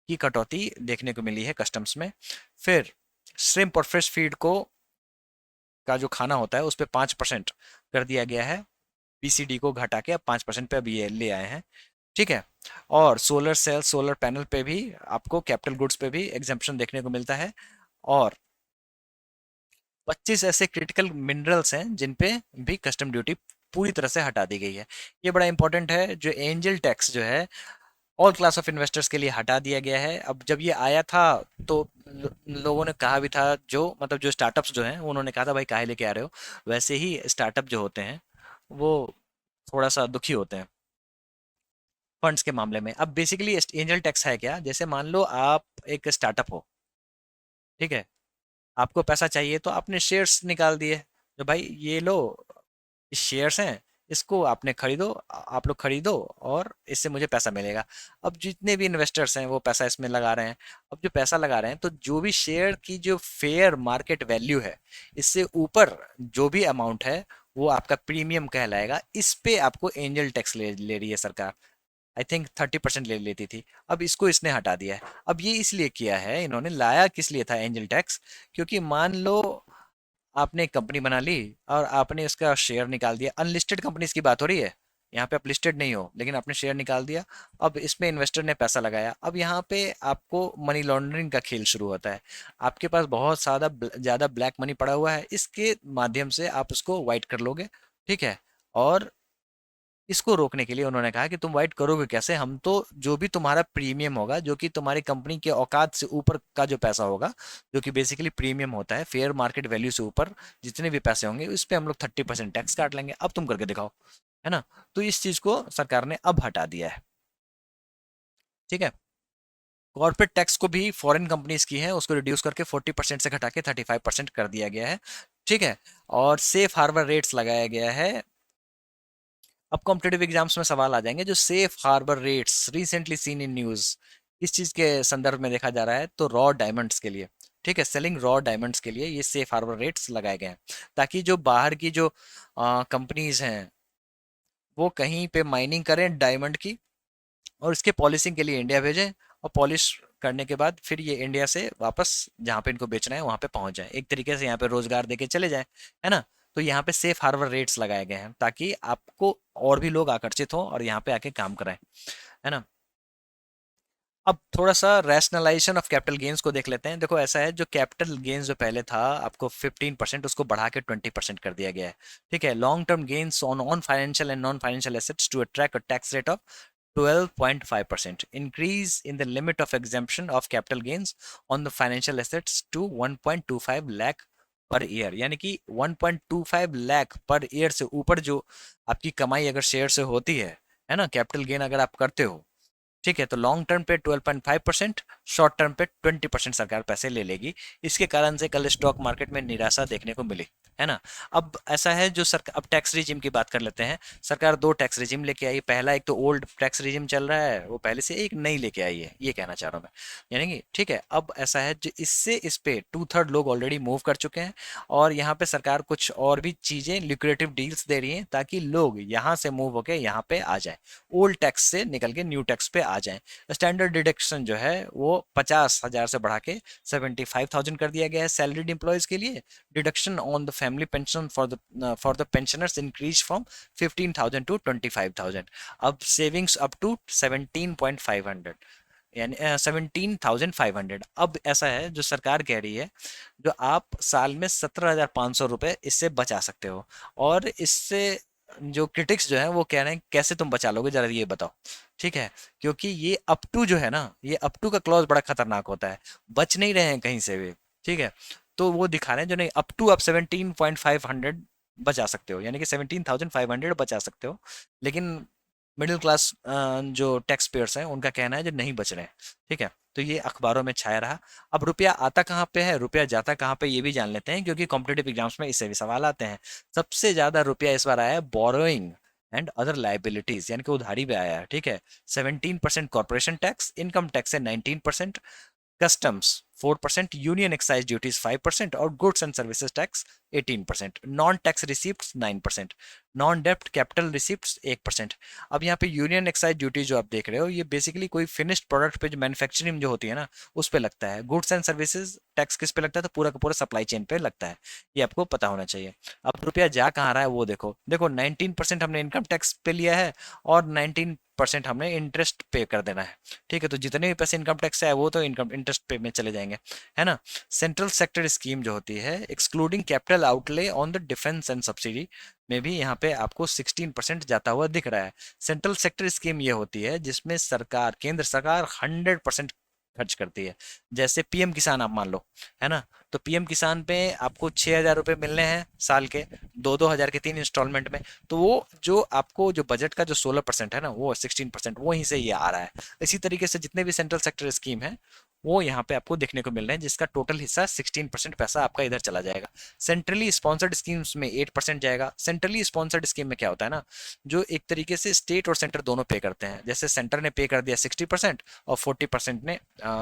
की कटौती देखने को मिली है कस्टम्स में। फिर श्रिम्प और फ्रेश फीड को का जो खाना होता है उस पर 5% कर दिया गया है। पीसीडी को घटा के अब 5% पे अब ये ले आए हैं। ठीक है। और सोलर सेल, सोलर पैनल पे भी आपको कैपिटल गुड्स पे भी एग्जेम्पशन देखने को मिलता है। और 25 ऐसे क्रिटिकल मिनरल्स हैं जिन पे भी कस्टम ड्यूटी पूरी तरह से हटा दी गई है। ये बड़ा इंपॉर्टेंट है। जो एंजल टैक्स जो है ऑल क्लास ऑफ इन्वेस्टर्स के लिए हटा दिया गया है। अब जब ये आया था तो लोगों ने कहा भी था, जो मतलब जो स्टार्टअप्स जो हैं उन्होंने कहा था भाई काहे लेके आ रहे हो। वैसे ही स्टार्टअप जो होते हैं वो थोड़ा सा दुखी होते हैं फंड्स के मामले में। अब बेसिकली एंजल टैक्स है क्या, जैसे मान लो आप एक स्टार्टअप हो, ठीक है, आपको पैसा चाहिए तो आपने शेयर्स निकाल दिए, तो भाई ये लो, शेयर्स हैं, इसको आपने खरीदो, आप लोग खरीदो और इससे मुझे पैसा मिलेगा। अब जितने भी इन्वेस्टर्स हैं वो पैसा इसमें लगा रहे हैं। अब जो पैसा लगा रहे हैं तो जो भी शेयर की जो फेयर मार्केट वैल्यू है, इससे ऊपर जो भी अमाउंट है वो आपका प्रीमियम कहलाएगा। इस पे आपको एंजल टैक्स ले रही है सरकार। आई थिंक 30% ले लेती थी, अब इसको इसने हटा दिया है। अब ये इसलिए किया है इन्होंने, लाया किस लिए था एंजल टैक्स, क्योंकि मान लो आपने एक कंपनी बना ली और आपने इसका शेयर निकाल दिया। अनलिस्टेड कंपनीज की बात हो रही है, यहाँ पे आप लिस्टेड नहीं हो लेकिन आपने शेयर निकाल दिया। अब इसमें इन्वेस्टर ने पैसा लगाया, अब यहाँ पे आपको मनी लॉन्ड्रिंग का खेल शुरू होता है। आपके पास बहुत ज़्यादा ब्लैक मनी पड़ा हुआ है, इसके माध्यम से आप उसको वाइट कर लोगे। ठीक है। और इसको रोकने के लिए उन्होंने कहा कि तुम वाइट करोगे कैसे, हम तो जो भी तुम्हारा प्रीमियम होगा, जो कि तुम्हारी कंपनी के औकात से ऊपर का जो पैसा होगा, जो कि बेसिकली प्रीमियम होता है, फेयर मार्केट वैल्यू से ऊपर जितने भी पैसे होंगे उस पर हम लोग 30% टैक्स काट लेंगे, अब तुम करके दिखाओ। है ना। तो इस चीज को सरकार ने अब हटा दिया है। ठीक है। कॉर्पोरेट टैक्स को भी फॉरेन कंपनीज की है उसको रिड्यूस करके 40% से घटा के 35% कर दिया गया है। ठीक है। और सेफ हार्बर रेट्स लगाया गया है। अब कॉम्पिटेटिव एग्जाम्स में सवाल आ जाएंगे, जो safe harbour rates recently seen in news, इस चीज के संदर्भ में देखा जा रहा है तो रॉ डायमंड्स के लिए, ठीक है, सेलिंग रॉ डायमंड्स के लिए ये सेफ हार्बर रेट्स लगाए गए हैं, ताकि जो बाहर की जो कंपनीज हैं वो कहीं पे माइनिंग करें डायमंड की और इसके पॉलिशिंग के लिए इंडिया भेजें, और पॉलिश करने के बाद फिर ये इंडिया से वापस जहाँ पे इनको बेचना है वहाँ पे पहुँच जाए, एक तरीके से यहाँ पे रोजगार देके चले जाए। है ना। तो यहाँ पे सेफ हार्बर रेट्स लगाए गए हैं ताकि आपको और भी लोग आकर्षित हों और यहाँ पे आके काम कराएं। है ना। अब थोड़ा सा रैशनलाइजेशन ऑफ कैपिटल गेन्स को देख लेते हैं। देखो ऐसा है, जो कैपिटल गेन्स जो पहले था आपको 15%, उसको बढ़ा के 20% कर दिया गया है। ठीक है। Long term gains on on financial and non financial assets to attract a tax rate of 12.5%, increase in the limit of exemption of capital gains on the financial assets to 1.25 lakh per year, यानी कि 1.25 lakh per year से ऊपर जो आपकी कमाई अगर share से होती है ना, कैपिटल गेन अगर आप करते हो, ठीक है, तो लॉन्ग टर्म पे 12.5%, शॉर्ट टर्म पे 20% सरकार पैसे ले लेगी। इसके कारण से कल स्टॉक मार्केट में निराशा देखने को मिली। है ना। अब ऐसा है, जो सरकार, अब टैक्स रिजिम की बात कर लेते हैं। सरकार दो टैक्स रिजिम लेके आई। पहला, एक तो ओल्ड टैक्स रिजिम चल रहा है वो पहले से, एक नई लेके आई है, ये कहना चाह रहा हूँ मैं, यानी कि ठीक है। अब ऐसा है, जो इससे इस पे 2/3 लोग ऑलरेडी मूव कर चुके हैं और यहाँ पे सरकार कुछ और भी चीजें लिक्रेटिव डील्स दे रही है ताकि लोग यहाँ से मूव होके यहाँ पे आ जाए, ओल्ड टैक्स से निकल के न्यू टैक्स पे आ जाएं। स्टैंडर्ड डिडक्शन जो है वो 50,000 से बढ़ा के 75,000 कर दिया गया है सैलरीड एम्प्लॉयज के लिए। Deduction on the family pension for the pensioners increase from 15,000 to 25,000। अब सेविंग्स अप टू 17,500, यानी 17,500। अब ऐसा है, जो सरकार कह रही है, जो आप साल में 17,500 रुपये इससे बचा सकते हो। और इससे जो क्रिटिक्स जो है वो कह रहे हैं कैसे तुम बचा लोगे, जरा ये बताओ। ठीक है। क्योंकि ये अप टू जो है ना, ये अप टू का क्लॉज बड़ा खतरनाक होता है, बच नहीं रहे हैं कहीं से भी। ठीक है। तो वो दिखा रहे हैं जो नहीं, अप टू आप 17,500 बचा सकते हो, यानी कि 17,500 बचा सकते हो। लेकिन मिडिल क्लास जो टैक्स पेयर्स हैं उनका कहना है जो नहीं बच रहे हैं। ठीक है। तो ये अखबारों में छाया रहा। अब रुपया आता कहाँ पे है, रुपया जाता कहाँ पे, ये भी जान लेते हैं, क्योंकि कॉम्पिटेटिव एग्जाम्स में इससे भी सवाल आते हैं। सबसे ज्यादा रुपया इस बार आया है बोरोइंग एंड अदर लाइबिलिटीज, यानी कि उधारी पे आया है। ठीक है। 17% कॉर्पोरेशन टैक्स, इनकम टैक्स है 19%, कस्टम्स 4%, यूनियन एक्साइज ड्यूटीज 5% और goods and services tax 18%, non tax receipt 9%। Non डेप्ट कैपिटल रिसिप्ट 1%। अब यहाँ पे यूनियन एक्साइज ड्यूटी जो आप देख रहे हो, ये बेसिकली कोई फिनिश्ड प्रोडक्ट पे जो मैन्युफैक्चरिंग जो होती है ना, उस पे लगता है। गुड्स एंड सर्विसेज टैक्स किस पे लगता है? तो पूरा का पूरा सप्लाई चेन पे लगता है। ये आपको पता होना चाहिए। अब रुपया जा कहाँ रहा है वो देखो, देखो 19% हमने इनकम टैक्स पे लिया है और 19% हमने इंटरेस्ट पे कर देना है। ठीक है, तो जितने भी पैसे इनकम टैक्स से आए वो तो इनकम इंटरेस्ट पे में चले जाएंगे, है ना। सेंट्रल सेक्टर स्कीम जो होती है, excluding capital outlay on the defence and subsidy, में भी यहाँ पे आपको 16% जाता हुआ दिख रहा है। सेंट्रल सेक्टर स्कीम ये होती है जिसमें सरकार, केंद्र सरकार 100% खर्च करती है। जैसे पीएम किसान आप मान लो, है ना, तो पीएम किसान पे आपको 6,000 रुपये मिलने हैं साल के, 2-2 हज़ार के 3 इंस्टॉलमेंट में। तो वो जो आपको जो बजट का जो 16% है ना, वो 16% वहीं से ये आ रहा है। इसी तरीके से जितने भी सेंट्रल सेक्टर स्कीम है वो यहाँ पे आपको देखने को मिल रहे हैं, जिसका टोटल हिस्सा 16% पैसा आपका इधर चला जाएगा। सेंट्रली स्पॉन्सर्ड स्कीम्स में 8% जाएगा। सेंट्रली स्पॉन्सर्ड स्कीम में क्या होता है ना, जो एक तरीके से स्टेट और सेंटर दोनों पे करते हैं। जैसे सेंटर ने पे कर दिया 60% और 40% ने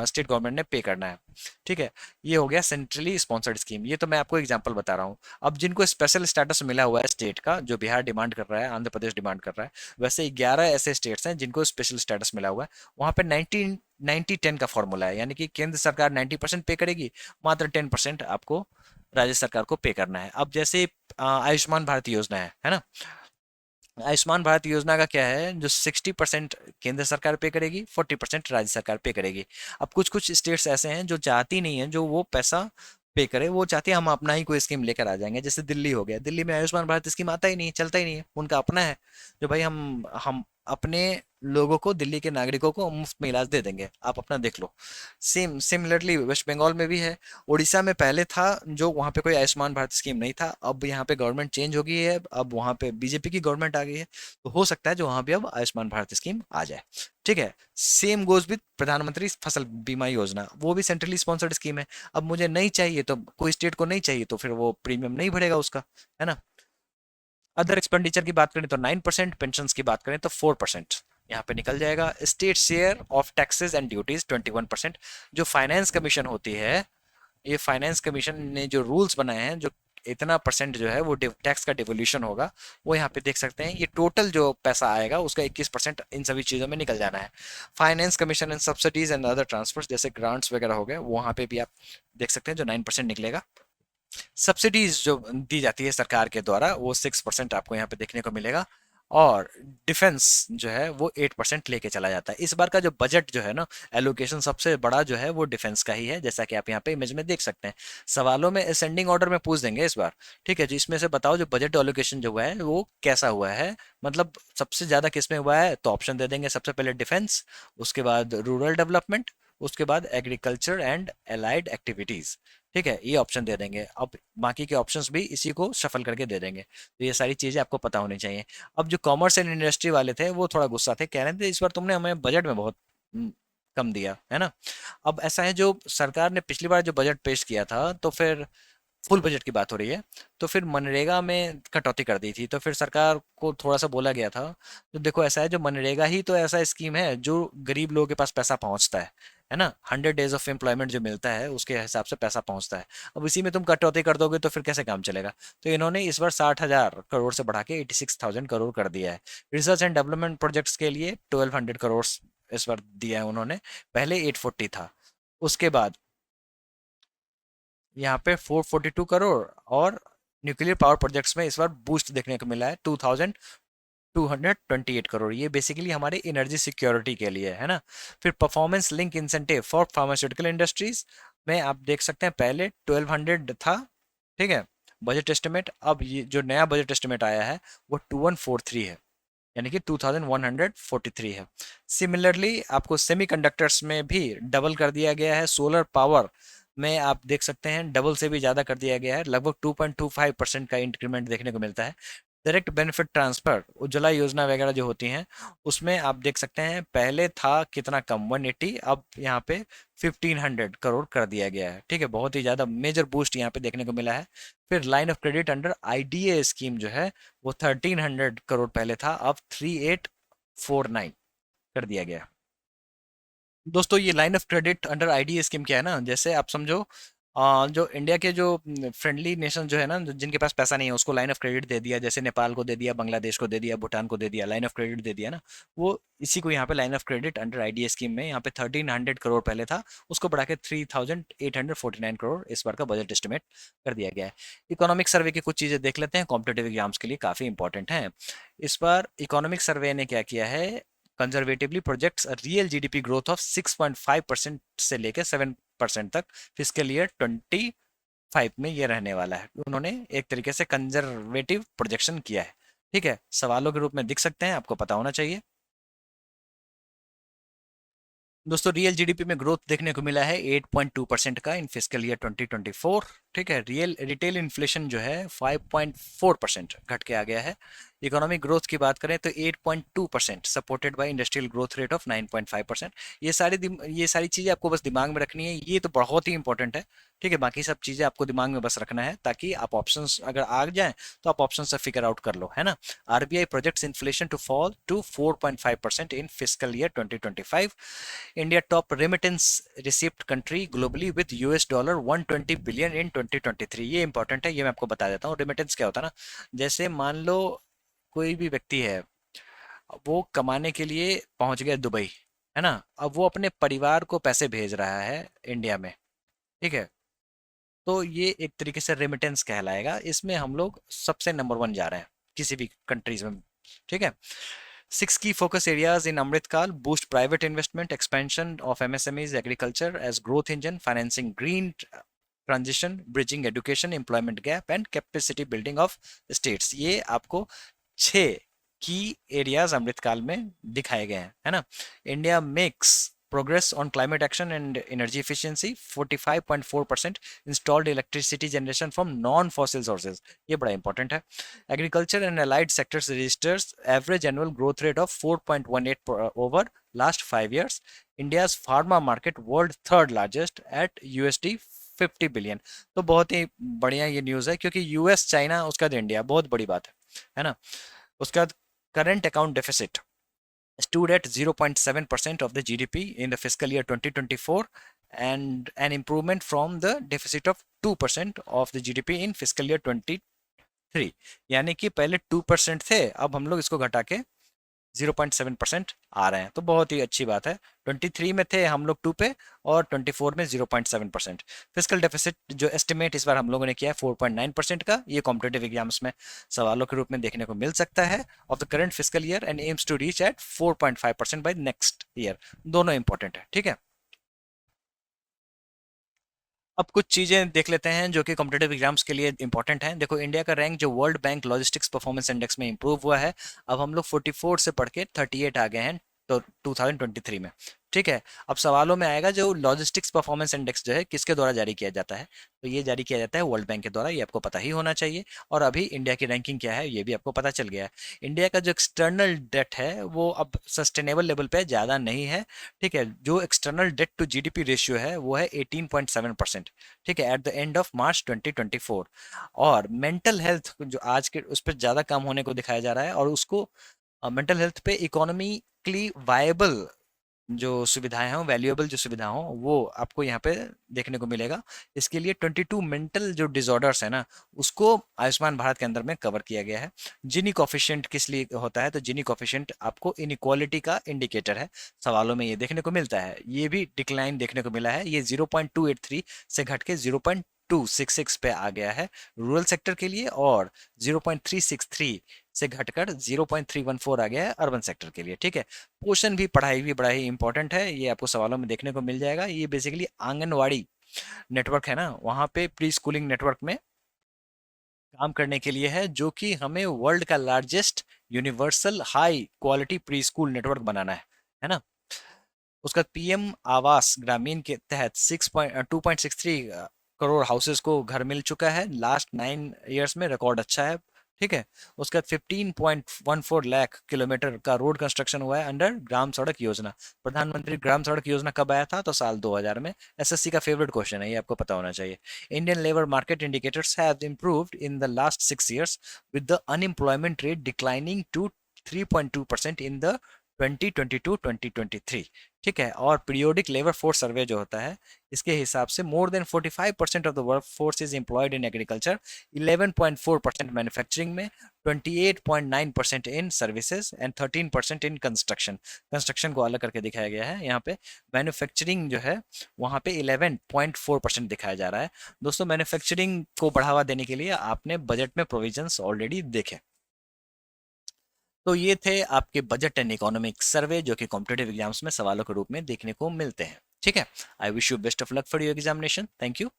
स्टेट गवर्नमेंट ने पे करना है। ठीक है, ये हो गया सेंट्रली स्पॉन्सर्ड स्कीम। ये तो मैं आपको एग्जांपल बता रहा हूँ। अब जिनको स्पेशल स्टेटस मिला हुआ है स्टेट का, जो बिहार डिमांड कर रहा है, आंध्र प्रदेश डिमांड कर रहा है, वैसे 11 ऐसे स्टेट्स हैं जिनको स्पेशल स्टेटस मिला हुआ है। वहां पे 90-10 का फॉर्मूला है, यानी कि केंद्र सरकार 90% पे करेगी, मात्र 10% आपको राज्य सरकार को पे करना है। अब जैसे आयुष्मान भारत योजना है ना, आयुष्मान भारत योजना का क्या है, जो 60% केंद्र सरकार पे करेगी, 40% राज्य सरकार पे करेगी। अब कुछ कुछ स्टेट्स ऐसे हैं जो चाहती नहीं है जो वो पैसा पे करे, वो चाहती है हम अपना ही कोई स्कीम लेकर आ जाएंगे। जैसे दिल्ली हो गया, दिल्ली में आयुष्मान भारत स्कीम आता ही नहीं है, चलता ही नहीं है, उनका अपना है जो भाई हम अपने लोगों को, दिल्ली के नागरिकों को मुफ्त में इलाज दे देंगे, आप अपना देख लो। सिमिलरली वेस्ट बंगाल में भी है। उड़ीसा में पहले था जो, वहाँ पे कोई आयुष्मान भारत स्कीम नहीं था, अब यहाँ पे गवर्नमेंट चेंज हो गई है, अब वहाँ पे बीजेपी की गवर्नमेंट आ गई है, तो हो सकता है जो वहाँ भी अब आयुष्मान भारत स्कीम आ जाए। ठीक है, सेम गोज विद प्रधानमंत्री फसल बीमा योजना, वो भी सेंट्रली स्पॉन्सर्ड स्कीम है। अब मुझे नहीं चाहिए तो, कोई स्टेट को नहीं चाहिए तो फिर वो प्रीमियम नहीं भरेगा उसका, है ना। अदर एक्सपेंडिचर की बात करें तो 9%, पेंशन की बात करें तो 4% यहाँ पे निकल जाएगा। State share of taxes and duties 21%। जो फाइनेंस कमीशन होती है, ये फाइनेंस कमीशन ने जो रूल्स बनाए हैं, जो इतना परसेंट जो है वो टैक्स का डिवोल्यूशन होगा, वो यहाँ पे देख सकते हैं। ये टोटल जो पैसा आएगा उसका 21% इन सभी चीज़ों में निकल जाना है। Finance commission and subsidies and other transfers, जैसे ग्रांट्स वगैरह हो गए, वहाँ पे भी आप देख सकते हैं जो 9% निकलेगा। सब्सिडीज जो दी जाती है सरकार के द्वारा, वो 6% आपको यहाँ पे देखने को मिलेगा। और डिफेंस जो है वो 8% लेके चला जाता है। इस बार का जो बजट जो है ना, एलोकेशन सबसे बड़ा जो है वो डिफेंस का ही है, जैसा कि आप यहाँ पे इमेज में देख सकते हैं। सवालों में असेंडिंग ऑर्डर में पूछ देंगे इस बार। ठीक है जी, इसमें से बताओ जो बजट एलोकेशन जो हुआ है वो कैसा हुआ है, मतलब सबसे ज्यादा किस में हुआ है, तो ऑप्शन दे देंगे। सबसे पहले डिफेंस, उसके बाद रूरल डेवलपमेंट, उसके बाद एग्रीकल्चर एंड एलाइड एक्टिविटीज। ठीक है, ये ऑप्शन दे देंगे। अब बाकी के ऑप्शंस भी इसी को शफल करके दे देंगे। तो ये सारी चीजें आपको पता होनी चाहिए। अब जो कॉमर्स एंड इंडस्ट्री वाले थे वो थोड़ा गुस्सा थे, कह रहे थे इस बार तुमने हमें बजट में बहुत कम दिया है ना। अब ऐसा है, जो सरकार ने पिछली बार जो बजट पेश किया था, तो फिर फुल बजट की बात हो रही है, तो फिर मनरेगा में कटौती कर दी थी, तो फिर सरकार को थोड़ा सा बोला गया था। तो देखो ऐसा है, जो मनरेगा ही तो ऐसा स्कीम है जो गरीब लोगों के पास पैसा पहुंचता है ना। 100 डेज ऑफ एम्प्लॉयमेंट जो मिलता है उसके हिसाब से पैसा पहुंचता है। अब इसी में तुम कटौती कर दोगे तो फिर कैसे काम चलेगा। तो इन्होंने इस बार 60,000 करोड़ से बढ़ा के 86,000 करोड़ कर दिया है। रिसर्च एंड डेवलपमेंट प्रोजेक्ट्स के लिए 1200 करोड़ इस बार दिया है उन्होंने, पहले 840 था। उसके बाद यहाँ पे 442 करोड़, और न्यूक्लियर पावर प्रोजेक्ट्स में इस बार बूस्ट देखने को मिला है 2,228 करोड़। ये बेसिकली हमारे एनर्जी सिक्योरिटी के लिए है ना। फिर performance link incentive for pharmaceutical industries में आप देख सकते हैं, पहले 1200 था। ठीक है, बजट एस्टिमेट, अब ये जो नया बजट एस्टिमेट आया है वो 2143 है, यानी कि 2143 है। सिमिलरली आपको सेमीकंडक्टर्स में भी डबल कर दिया गया है। सोलर पावर में आप देख सकते हैं डबल से भी ज़्यादा कर दिया गया है, लगभग 2.25% का इंक्रीमेंट देखने को मिलता है। डायरेक्ट बेनिफिट ट्रांसफर, उज्ज्वला योजना वगैरह जो होती हैं, उसमें आप देख सकते हैं पहले था कितना कम, 180, अब यहाँ पे 1,500 करोड़ कर दिया गया है। ठीक है, बहुत ही ज़्यादा मेजर बूस्ट यहाँ पे देखने को मिला है। फिर line of credit under IDA scheme जो है वो 1,300 करोड़ पहले था, अब 3,849 कर दिया गया। दोस्तों ये line of credit under IDA scheme क्या है ना, जैसे आप समझो जो इंडिया के जो फ्रेंडली नेशन जो है ना, जिनके पास पैसा नहीं है, उसको लाइन ऑफ क्रेडिट दे दिया, जैसे नेपाल को दे दिया, बांग्लादेश को दे दिया, भूटान को दे दिया, लाइन ऑफ क्रेडिट दे दिया ना। वो इसी को यहाँ पे line of credit under IDA scheme में यहाँ पे 1300 करोड़ पहले था, उसको बढ़ा के 3849 करोड़ इस बार का बजट एस्टिमेट कर दिया गया है। इकोनॉमिक सर्वे की कुछ चीजें देख लेते हैं, कॉम्पिटेटिव एग्जाम्स के लिए काफी इंपॉर्टेंट है। इस बार इकोनॉमिक सर्वे ने क्या किया है, conservatively projects real GDP growth of 6.5% से लेकर 7% तक फिस्कल ईयर 25 में ये रहने वाला है। उन्होंने एक तरीके से कंजर्वेटिव प्रोजेक्शन किया है। ठीक है, सवालों के रूप में दिख सकते हैं, आपको पता होना चाहिए। दोस्तों, रियल जीडीपी में ग्रोथ देखने को मिला है 8.2% का इन फिस्कल ईयर 2024। ठीक है, रियल रिटेल इन्फ्लेशन जो है 5.4% घट के आ गया है। इकोनॉमिक ग्रोथ की बात करें तो 8.2% supported by industrial growth rate of 9.5%। ये सारी चीजें आपको बस दिमाग में रखनी है, ये तो बहुत ही इंपॉर्टेंट है। ठीक है, बाकी सब चीजें आपको दिमाग में बस रखना है, ताकि आप ऑप्शंस अगर आ जाएं तो आप ऑप्शन से फिगर आउट कर लो, है ना। RBI projects inflation to fall to 4.5% in fiscal year 2025। India top remittance receipt country globally with US dollar 120 billion in 2023। ये इंपॉर्टेंट है, ये मैं आपको बता देता हूँ। रेमिटेंस क्या होता है ना, जैसे मान लो कोई भी व्यक्ति है, वो कमाने के लिए पहुंच गया दुबई, है ना। अब वो अपने परिवार को पैसे भेज रहा है इंडिया में। ठीक है, तो ये एक तरीके से रेमिटेंस कहलाएगा, इसमें हम लोग सबसे नंबर वन जा रहे हैं किसी भी कंट्रीज में। ठीक है, 6 key focus areas in Amritkaal: boost private investment, expansion of MSMEs, agriculture as growth engine, financing green transition, bridging education employment gap and capacity building of states। ये आपको 6 की एरियाज अमृतकाल में दिखाए गए हैं, है ना। India makes progress on climate action and energy efficiency, 45.4% installed electricity generation from non-fossil sources। ये बड़ा इंपॉर्टेंट है। Agriculture and allied sectors registers average annual growth rate of 4.18 over last 5 years। India's pharma market world third largest at USD 50 billion. तो बहुत ही बढ़िया ये news है, क्योंकि US China उसका तो इंडिया, बहुत बड़ी बात है ना। उसके बाद current account deficit stood at 0.7% of the GDP in the fiscal year 2024, and an improvement from the deficit of 2% of the GDP in fiscal year 23। यानी कि पहले 2% थे, अब हम लोग इसको घटा के 0.7% आ रहे हैं, तो बहुत ही अच्छी बात है। 23 में थे हम लोग 2 पे, और 24 में 0.7%। फिजिकल डेफिसिट जो एस्टिमेट इस बार हम लोगों ने किया है 4.9% का, ये कॉम्पिटेटिव एग्जाम्स में सवालों के रूप में देखने को मिल सकता है। Of the current physical year and aims to reach at 4.5% by next year. दोनों इंपॉर्टेंट है। ठीक है, अब कुछ चीजें देख लेते हैं जो कि कॉम्पिटेटिव एग्जाम्स के लिए इंपॉर्टेंट हैं। देखो, इंडिया का रैंक जो world bank logistics performance index में इंप्रूव हुआ है, अब हम लोग 44 से बढ़ के 38 आ गए हैं तो 2023 में। ठीक है, अब सवालों में आएगा जो लॉजिस्टिक्स परफॉर्मेंस इंडेक्स जो है किसके द्वारा जारी किया जाता है, तो ये जारी किया जाता है वर्ल्ड बैंक के द्वारा, ये आपको पता ही होना चाहिए। और अभी इंडिया की रैंकिंग क्या है ये भी आपको पता चल गया है। इंडिया का जो एक्सटर्नल डेट है वो अब सस्टेनेबल लेवल पे ज़्यादा नहीं है। ठीक है, जो external debt to GDP ratio है वो है 18.7%। ठीक है, at the end of March 2024। और मेंटल हेल्थ जो आज के उस पर ज़्यादा कम होने को दिखाया जा रहा है, और उसको मेंटल हेल्थ पे इकोनॉमिकली वायबल जो सुविधाएं हों, वैल्यूएबल जो सुविधा हो, वो आपको यहाँ पे देखने को मिलेगा। इसके लिए 22 मेंटल जो डिसऑर्डर्स है ना, उसको आयुष्मान भारत के अंदर में कवर किया गया है। जिनी कोफिशिएंट किस लिए होता है, तो जिनी कोफिशिएंट आपको इनइक्वालिटी का इंडिकेटर है, सवालों में ये देखने को मिलता है। ये भी डिक्लाइन देखने को मिला है, ये 0.283 से घट के 0.266 पे आ गया है रूरल सेक्टर के लिए, और 0.363 से घटकर 0.314 आ गया है अर्बन सेक्टर के लिए। ठीक है, पोषण भी, पढ़ाई भी बड़ा ही इंपॉर्टेंट है, ये आपको सवालों में देखने को मिल जाएगा। ये बेसिकली आंगनवाड़ी नेटवर्क है ना, वहाँ पे प्री स्कूलिंग नेटवर्क में काम करने के लिए है, जो कि हमें वर्ल्ड का largest universal high quality preschool network बनाना है ना। उसका पीएम आवास ग्रामीण के तहत 2.63 करोड़ हाउसेस को घर मिल चुका है लास्ट 9 इयर्स में, रिकॉर्ड अच्छा है। ठीक है, उसका 15.14 लाख किलोमीटर का रोड कंस्ट्रक्शन हुआ है अंडर ग्राम सड़क योजना। प्रधानमंत्री ग्राम सड़क योजना कब आया था, तो साल 2000 में। एसएससी का फेवरेट क्वेश्चन है, ये आपको पता होना चाहिए। Indian labour market indicators have improved in the last 6 years, with the unemployment rate declining to 3.2% in the 2022-2023, ठीक है। और पीरियोडिक लेबर फोर्स सर्वे जो होता है, इसके हिसाब से more than 45% of the workforce is employed in agriculture, 11.4% manufacturing में, 28.9% in services and 13% in construction. Construction को अलग करके दिखाया गया है यहाँ पे। मैन्युफैक्चरिंग जो है वहाँ पे 11.4% दिखाया जा रहा है। दोस्तों, मैन्युफैक्चरिंग को बढ़ावा देने के लिए आपने बजट में प्रोविजंस ऑलरेडी देखे। तो ये थे आपके बजट एंड इकोनॉमिक सर्वे, जो कि कॉम्पिटेटिव एग्जाम्स में सवालों के रूप में देखने को मिलते हैं, ठीक है। I wish you best of luck for your examination. Thank you.